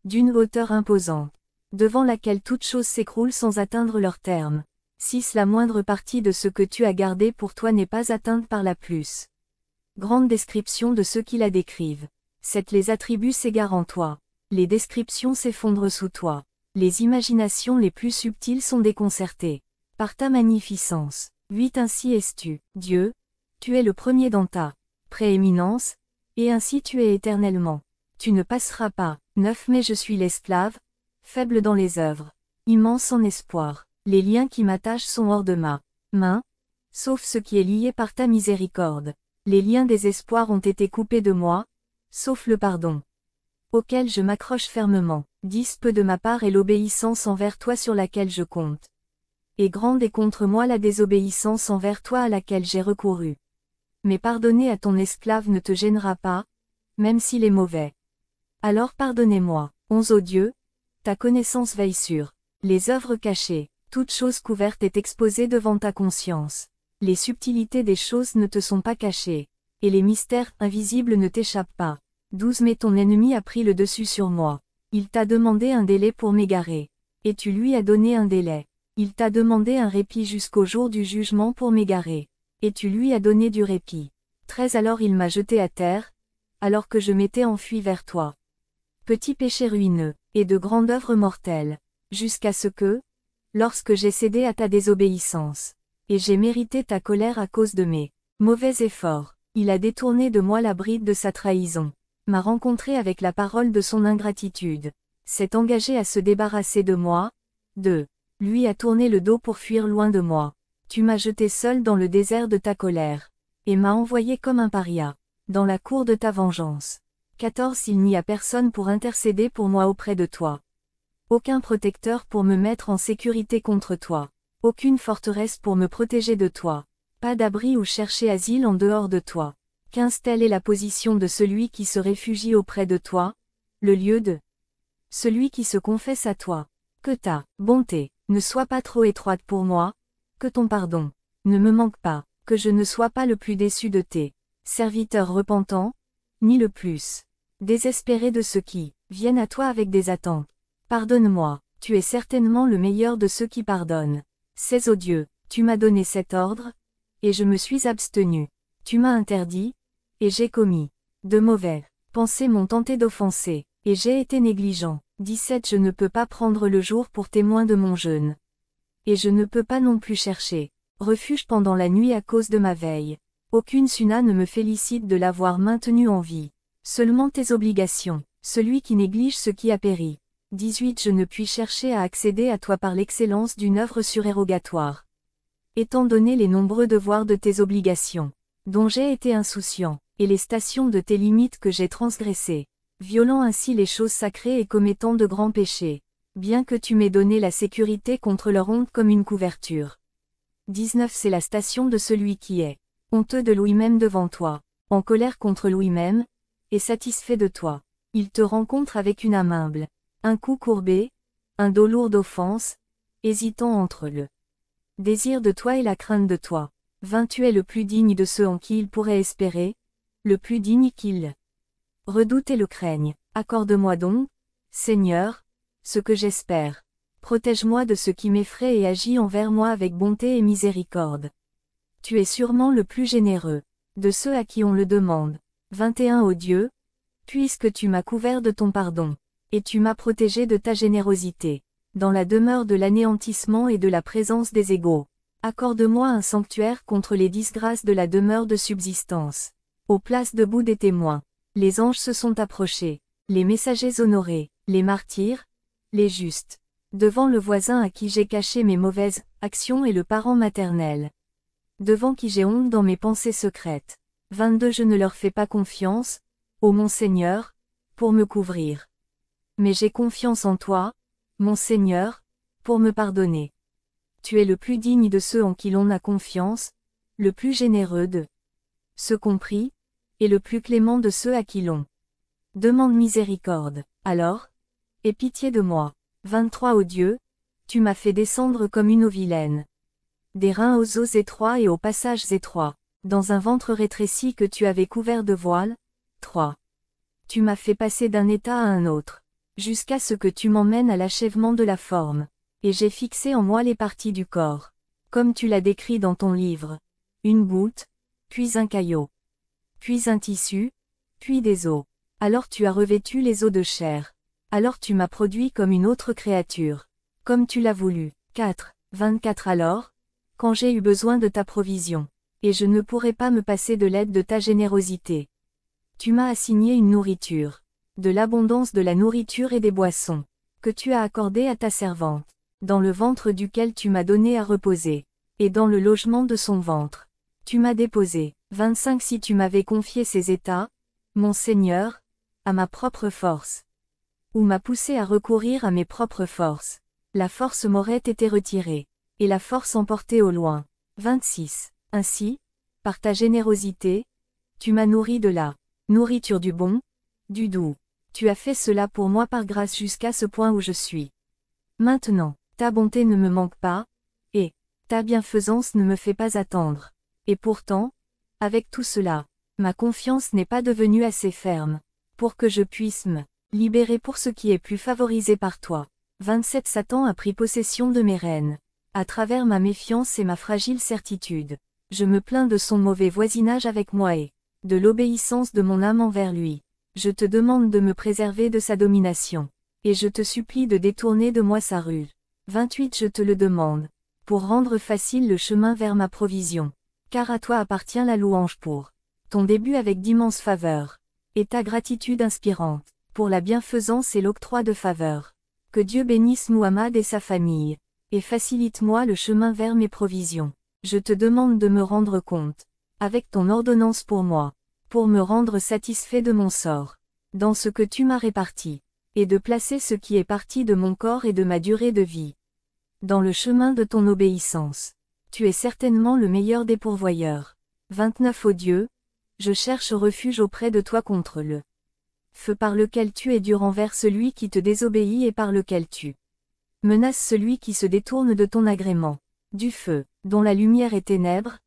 [SPEAKER 1] d'une hauteur imposante, devant laquelle toute chose s'écroule sans atteindre leur terme. 6 La moindre partie de ce que tu as gardé pour toi n'est pas atteinte par la plus grande description de ceux qui la décrivent. 7 Les attributs s'égarent en toi, les descriptions s'effondrent sous toi, les imaginations les plus subtiles sont déconcertées par ta magnificence. 8 Ainsi es-tu, Dieu, tu es le premier dans ta prééminence, et ainsi tu es éternellement. Tu ne passeras pas. 9 Mais je suis l'esclave, faible dans les œuvres, immense en espoir. Les liens qui m'attachent sont hors de ma main, sauf ce qui est lié par ta miséricorde. Les liens des espoirs ont été coupés de moi, sauf le pardon, auquel je m'accroche fermement. 10 Peu de ma part est l'obéissance envers toi sur laquelle je compte. Et grande est contre moi la désobéissance envers toi à laquelle j'ai recouru. Mais pardonner à ton esclave ne te gênera pas, même s'il est mauvais. Alors pardonnez-moi. 11 Ô Dieu, ta connaissance veille sur les œuvres cachées. Toute chose couverte est exposée devant ta conscience. Les subtilités des choses ne te sont pas cachées, et les mystères invisibles ne t'échappent pas. 12 Mais ton ennemi a pris le dessus sur moi. Il t'a demandé un délai pour m'égarer, et tu lui as donné un délai. Il t'a demandé un répit jusqu'au jour du jugement pour m'égarer, et tu lui as donné du répit. 13 Alors il m'a jeté à terre, alors que je m'étais enfui vers toi. Petit péché ruineux, et de grande œuvre mortelle, jusqu'à ce que, lorsque j'ai cédé à ta désobéissance, et j'ai mérité ta colère à cause de mes mauvais efforts, il a détourné de moi la bride de sa trahison, m'a rencontré avec la parole de son ingratitude, s'est engagé à se débarrasser de moi. 2. Lui a tourné le dos pour fuir loin de moi. Tu m'as jeté seul dans le désert de ta colère, et m'as envoyé comme un paria dans la cour de ta vengeance. 14 Il n'y a personne pour intercéder pour moi auprès de toi. Aucun protecteur pour me mettre en sécurité contre toi. Aucune forteresse pour me protéger de toi. Pas d'abri où chercher asile en dehors de toi. 15 Telle est la position de celui qui se réfugie auprès de toi, le lieu de celui qui se confesse à toi. Que ta bonté ne soit pas trop étroite pour moi, que ton pardon ne me manque pas, que je ne sois pas le plus déçu de tes serviteurs repentants, ni le plus désespéré de ceux qui viennent à toi avec des attentes. Pardonne-moi, tu es certainement le meilleur de ceux qui pardonnent. 16 Ô Dieu, tu m'as donné cet ordre, et je me suis abstenu. Tu m'as interdit, et j'ai commis de mauvais pensées m'ont tenté d'offenser, et j'ai été négligent. 17 Je ne peux pas prendre le jour pour témoin de mon jeûne. Et je ne peux pas non plus chercher refuge pendant la nuit à cause de ma veille. Aucune Sunna ne me félicite de l'avoir maintenu en vie. Seulement tes obligations, celui qui néglige ce qui a péri. 18 Je ne puis chercher à accéder à toi par l'excellence d'une œuvre surérogatoire. Étant donné les nombreux devoirs de tes obligations, dont j'ai été insouciant, et les stations de tes limites que j'ai transgressées, violant ainsi les choses sacrées et commettant de grands péchés, bien que tu m'aies donné la sécurité contre leur honte comme une couverture. 19 C'est la station de celui qui est honteux de lui-même devant toi, en colère contre lui-même, et satisfait de toi. Il te rencontre avec une âme humble, un cou courbé, un dos lourd d'offense, hésitant entre le désir de toi et la crainte de toi. 20 Tu es le plus digne de ceux en qui il pourrait espérer, le plus digne qu'il redoute et le craigne. Accorde-moi donc, Seigneur, ce que j'espère. Protège-moi de ce qui m'effraie et agis envers moi avec bonté et miséricorde. Tu es sûrement le plus généreux de ceux à qui on le demande. 21 Ô Dieu, puisque tu m'as couvert de ton pardon, et tu m'as protégé de ta générosité, dans la demeure de l'anéantissement et de la présence des égaux, accorde-moi un sanctuaire contre les disgrâces de la demeure de subsistance. Aux places debout des témoins, les anges se sont approchés, les messagers honorés, les martyrs, les justes, devant le voisin à qui j'ai caché mes mauvaises actions et le parent maternel, devant qui j'ai honte dans mes pensées secrètes. 22 Je ne leur fais pas confiance, ô mon Seigneur, pour me couvrir. Mais j'ai confiance en toi, mon Seigneur, pour me pardonner. Tu es le plus digne de ceux en qui l'on a confiance, le plus généreux de ceux compris, et le plus clément de ceux à qui l'on demande miséricorde. Alors, aie pitié de moi. 23 Ô Dieu, tu m'as fait descendre comme une eau vilaine, des reins aux os étroits et aux passages étroits, dans un ventre rétréci que tu avais couvert de voile. 3. Tu m'as fait passer d'un état à un autre, jusqu'à ce que tu m'emmènes à l'achèvement de la forme, et j'ai fixé en moi les parties du corps, comme tu l'as décrit dans ton livre. Une goutte, puis un caillot, puis un tissu, puis des os. Alors tu as revêtu les os de chair. Alors tu m'as produit comme une autre créature, comme tu l'as voulu. 4. 24 Alors, quand j'ai eu besoin de ta provision, et je ne pourrai pas me passer de l'aide de ta générosité, tu m'as assigné une nourriture, de l'abondance de la nourriture et des boissons, que tu as accordé à ta servante, dans le ventre duquel tu m'as donné à reposer, et dans le logement de son ventre. Tu m'as déposé. 25 Si tu m'avais confié ces états, mon Seigneur, à ma propre force, ou m'a poussé à recourir à mes propres forces, la force m'aurait été retirée, et la force emportée au loin. 26 Ainsi, par ta générosité, tu m'as nourri de la nourriture du bon, du doux. Tu as fait cela pour moi par grâce jusqu'à ce point où je suis. Maintenant, ta bonté ne me manque pas, et ta bienfaisance ne me fait pas attendre. Et pourtant, avec tout cela, ma confiance n'est pas devenue assez ferme, pour que je puisse me libérer pour ce qui est plus favorisé par toi. 27 Satan a pris possession de mes rênes. À travers ma méfiance et ma fragile certitude, je me plains de son mauvais voisinage avec moi et de l'obéissance de mon âme envers lui. Je te demande de me préserver de sa domination, et je te supplie de détourner de moi sa ruse. 28 Je te le demande, pour rendre facile le chemin vers ma provision, car à toi appartient la louange pour ton début avec d'immenses faveurs, et ta gratitude inspirante, pour la bienfaisance et l'octroi de faveurs. Que Dieu bénisse Muhammad et sa famille, et facilite-moi le chemin vers mes provisions. Je te demande de me rendre compte, avec ton ordonnance pour moi, pour me rendre satisfait de mon sort, dans ce que tu m'as réparti, et de placer ce qui est parti de mon corps et de ma durée de vie dans le chemin de ton obéissance. Tu es certainement le meilleur des pourvoyeurs. 29 Ô Dieu, je cherche refuge auprès de toi contre le feu par lequel tu es dur envers celui qui te désobéit et par lequel tu menaces celui qui se détourne de ton agrément. Du feu, dont la lumière est ténèbres,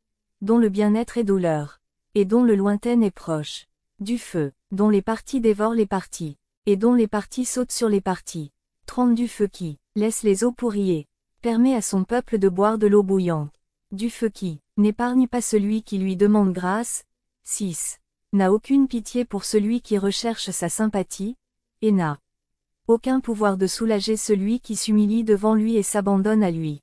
[SPEAKER 1] dont le bien-être est douleur, et dont le lointain est proche. Du feu, dont les parties dévorent les parties, et dont les parties sautent sur les parties. 30 Du feu qui laisse les eaux pourrir, permet à son peuple de boire de l'eau bouillante. Du feu qui n'épargne pas celui qui lui demande grâce. 6. N'a aucune pitié pour celui qui recherche sa sympathie, et n'a aucun pouvoir de soulager celui qui s'humilie devant lui et s'abandonne à lui.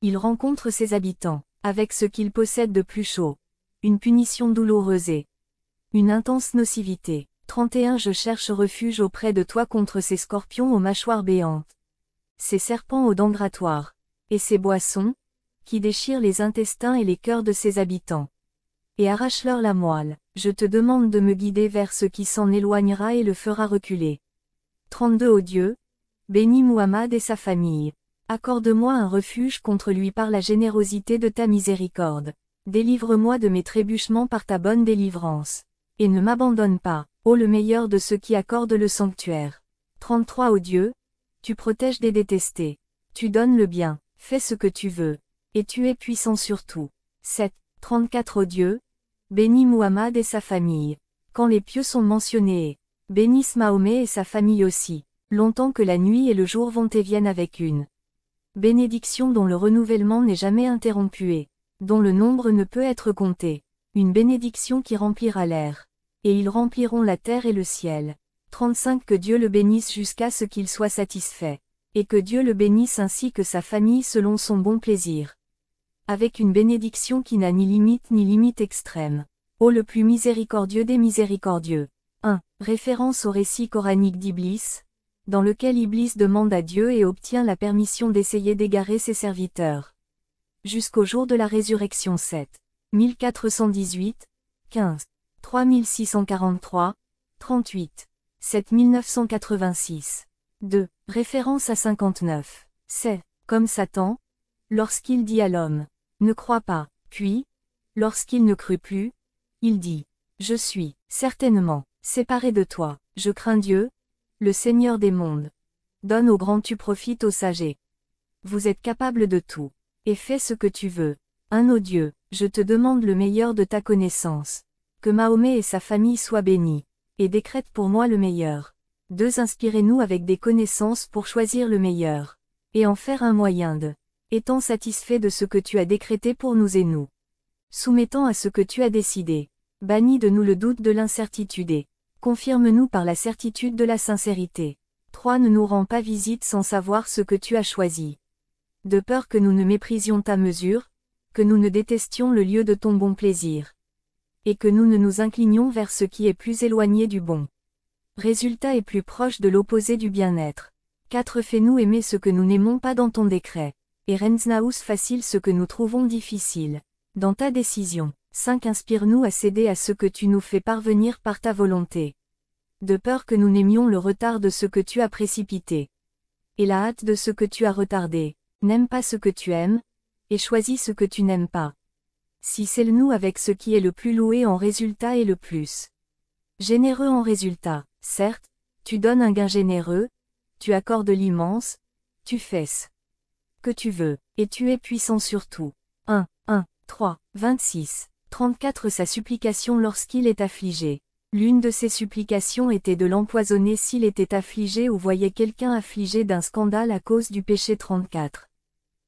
[SPEAKER 1] Il rencontre ses habitants, avec ce qu'il possède de plus chaud. Une punition douloureuse et une intense nocivité. 31 Je cherche refuge auprès de toi contre ces scorpions aux mâchoires béantes, ces serpents aux dents grattoirs, et ces boissons, qui déchirent les intestins et les cœurs de ses habitants, et arrachent-leur la moelle. Je te demande de me guider vers ce qui s'en éloignera et le fera reculer. 32 Ô Dieu, bénis Muhammad et sa famille. Accorde-moi un refuge contre lui par la générosité de ta miséricorde. Délivre-moi de mes trébuchements par ta bonne délivrance. Et ne m'abandonne pas, ô le meilleur de ceux qui accordent le sanctuaire. 33 Ô Dieu, tu protèges des détestés. Tu donnes le bien, fais ce que tu veux. Et tu es puissant sur tout. 7. 34 Ô Dieu, bénis Muhammad et sa famille. Quand les pieux sont mentionnés, bénisse Mahomet et sa famille aussi, longtemps que la nuit et le jour vont et viennent avec une bénédiction dont le renouvellement n'est jamais interrompu et dont le nombre ne peut être compté. Une bénédiction qui remplira l'air. Et ils rempliront la terre et le ciel. 35 Que Dieu le bénisse jusqu'à ce qu'il soit satisfait. Et que Dieu le bénisse ainsi que sa famille selon son bon plaisir. Avec une bénédiction qui n'a ni limite extrême. Ô le plus miséricordieux des miséricordieux. 1. Référence au récit coranique d'Iblis, dans lequel Iblis demande à Dieu et obtient la permission d'essayer d'égarer ses serviteurs. Jusqu'au jour de la résurrection 7. 1418, 15. 3643, 38. 7986. 2. Référence à 59. C'est, comme Satan, lorsqu'il dit à l'homme, ne crois pas, puis, lorsqu'il ne crut plus, il dit, je suis, certainement, séparé de toi, je crains Dieu, le Seigneur des mondes. Donne au grand tu profites au sage. Vous êtes capable de tout, et fais ce que tu veux. Ô Dieu, je te demande le meilleur de ta connaissance. Que Mahomet et sa famille soient bénis, et décrète pour moi le meilleur. 2. Inspirez-nous avec des connaissances pour choisir le meilleur, et en faire un moyen de, étant satisfait de ce que tu as décrété pour nous et nous, soumettant à ce que tu as décidé. Bannis de nous le doute de l'incertitude et confirme-nous par la certitude de la sincérité. 3. Ne nous rends pas visite sans savoir ce que tu as choisi. De peur que nous ne méprisions ta mesure, que nous ne détestions le lieu de ton bon plaisir, et que nous ne nous inclinions vers ce qui est plus éloigné du bon résultat et plus proche de l'opposé du bien-être. 4. Fais-nous aimer ce que nous n'aimons pas dans ton décret, et rends-nous facile ce que nous trouvons difficile dans ta décision. 5. Inspire-nous à céder à ce que tu nous fais parvenir par ta volonté, de peur que nous n'aimions le retard de ce que tu as précipité, et la hâte de ce que tu as retardé. N'aime pas ce que tu aimes, et choisis ce que tu n'aimes pas. Si scelle-nous avec ce qui est le plus loué en résultat et le plus généreux en résultat. Certes, tu donnes un gain généreux, tu accordes l'immense, tu fais ce que tu veux, et tu es puissant sur tout. 1. 3. 26. 34 Sa supplication lorsqu'il est affligé. L'une de ses supplications était de l'empoisonner s'il était affligé ou voyait quelqu'un affligé d'un scandale à cause du péché. 34.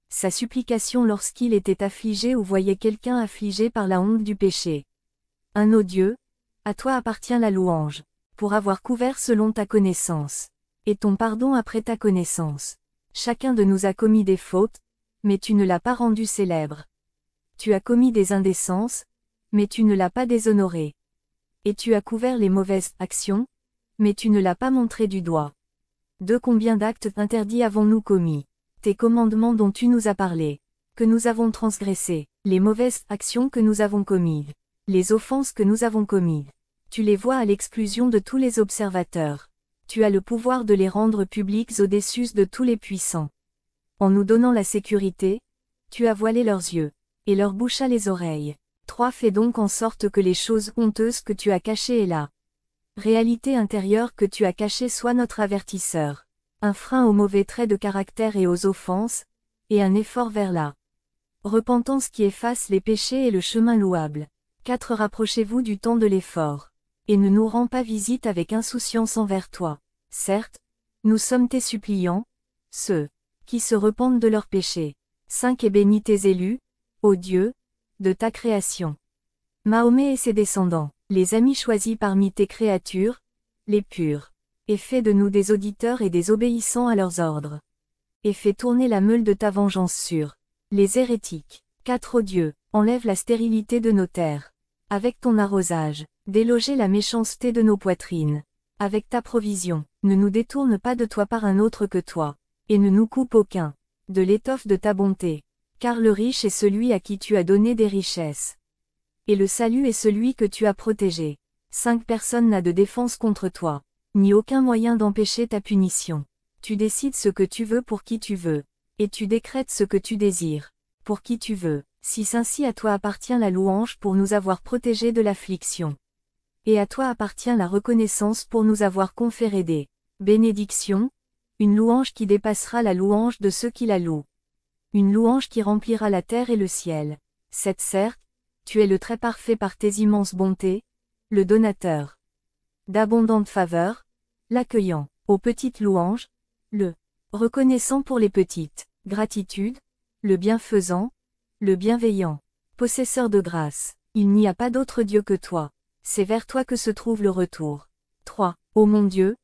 [SPEAKER 1] Sa supplication lorsqu'il était affligé ou voyait quelqu'un affligé par la honte du péché. Ô Dieu, à toi appartient la louange, pour avoir couvert selon ta connaissance, et ton pardon après ta connaissance. Chacun de nous a commis des fautes, mais tu ne l'as pas rendu célèbre. Tu as commis des indécences, mais tu ne l'as pas déshonoré. Et tu as couvert les mauvaises actions, mais tu ne l'as pas montré du doigt. De combien d'actes interdits avons-nous commis? Tes commandements dont tu nous as parlé, que nous avons transgressés, les mauvaises actions que nous avons commises, les offenses que nous avons commises. Tu les vois à l'exclusion de tous les observateurs. Tu as le pouvoir de les rendre publics au-dessus de tous les puissants. En nous donnant la sécurité, tu as voilé leurs yeux, et leur bouche à les oreilles. 3. Fais donc en sorte que les choses honteuses que tu as cachées et la réalité intérieure que tu as cachée soient notre avertisseur. Un frein aux mauvais traits de caractère et aux offenses, et un effort vers la repentance qui efface les péchés et le chemin louable. 4. Rapprochez-vous du temps de l'effort, et ne nous rends pas visite avec insouciance envers toi. Certes, nous sommes tes suppliants, ceux qui se repentent de leurs péchés. 5. Et bénis tes élus, ô Dieu, de ta création. Mahomet et ses descendants, les amis choisis parmi tes créatures, les purs. Et fais de nous des auditeurs et des obéissants à leurs ordres. Et fais tourner la meule de ta vengeance sur Les hérétiques. 4 Ô Dieu, enlève la stérilité de nos terres. Avec ton arrosage, déloger la méchanceté de nos poitrines. Avec ta provision, ne nous détourne pas de toi par un autre que toi, et ne nous coupe aucun de l'étoffe de ta bonté. Car le riche est celui à qui tu as donné des richesses. Et le salut est celui que tu as protégé. 5 Personne n'a de défense contre toi, ni aucun moyen d'empêcher ta punition. Tu décides ce que tu veux pour qui tu veux, et tu décrètes ce que tu désires, pour qui tu veux. 6 Ainsi à toi appartient la louange pour nous avoir protégés de l'affliction. Et à toi appartient la reconnaissance pour nous avoir conféré des bénédictions, une louange qui dépassera la louange de ceux qui la louent. Une louange qui remplira la terre et le ciel. 7 Certes, tu es le très parfait par tes immenses bontés, le donateur d'abondantes faveurs, l'accueillant aux petites louanges, le reconnaissant pour les petites gratitudes, le bienfaisant, le bienveillant, possesseur de grâce. Il n'y a pas d'autre Dieu que toi. C'est vers toi que se trouve le retour. 3. Ô mon Dieu,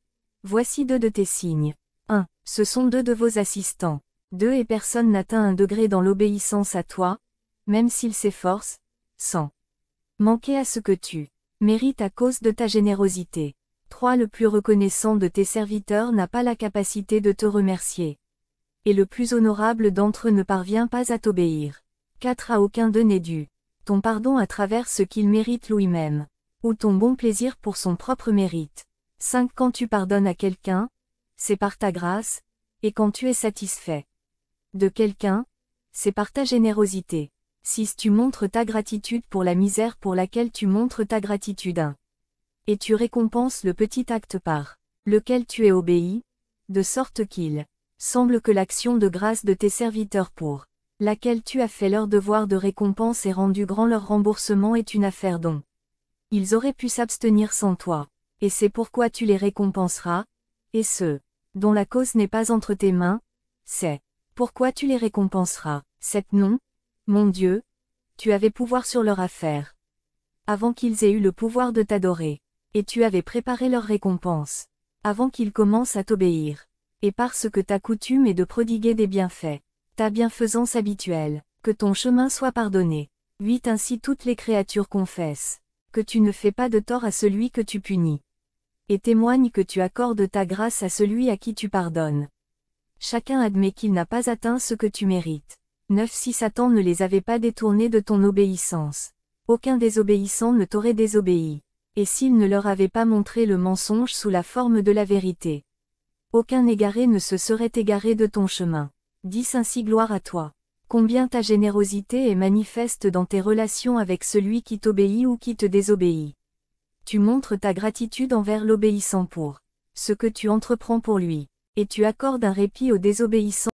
[SPEAKER 1] voici 2 de tes signes. 1. Ce sont 2 de vos assistants. 2 Et personne n'atteint un degré dans l'obéissance à toi, même s'il s'efforce, sans manquer à ce que tu mérites à cause de ta générosité. 3. Le plus reconnaissant de tes serviteurs n'a pas la capacité de te remercier. Et le plus honorable d'entre eux ne parvient pas à t'obéir. 4. À aucun d'eux n'est dû ton pardon à travers ce qu'il mérite lui-même, ou ton bon plaisir pour son propre mérite. 5. Quand tu pardonnes à quelqu'un, c'est par ta grâce, et quand tu es satisfait de quelqu'un, c'est par ta générosité. 6. Tu montres ta gratitude pour la misère pour laquelle tu montres ta gratitude. 1. Et tu récompenses le petit acte par lequel tu es obéi, de sorte qu'il semble que l'action de grâce de tes serviteurs pour laquelle tu as fait leur devoir de récompense et rendu grand leur remboursement est une affaire dont ils auraient pu s'abstenir sans toi. Et c'est pourquoi tu les récompenseras, et ceux dont la cause n'est pas entre tes mains, c'est pourquoi tu les récompenseras. 7. Non, mon Dieu, tu avais pouvoir sur leur affaire, avant qu'ils aient eu le pouvoir de t'adorer, et tu avais préparé leur récompense, avant qu'ils commencent à t'obéir, et parce que ta coutume est de prodiguer des bienfaits, ta bienfaisance habituelle, que ton chemin soit pardonné. 8. Ainsi toutes les créatures confessent que tu ne fais pas de tort à celui que tu punis, et témoignent que tu accordes ta grâce à celui à qui tu pardonnes. Chacun admet qu'il n'a pas atteint ce que tu mérites. 9. Si Satan ne les avait pas détournés de ton obéissance, aucun désobéissant ne t'aurait désobéi, et s'il ne leur avait pas montré le mensonge sous la forme de la vérité, aucun égaré ne se serait égaré de ton chemin. 10. Ainsi gloire à toi. Combien ta générosité est manifeste dans tes relations avec celui qui t'obéit ou qui te désobéit. Tu montres ta gratitude envers l'obéissant pour ce que tu entreprends pour lui, et tu accordes un répit aux désobéissants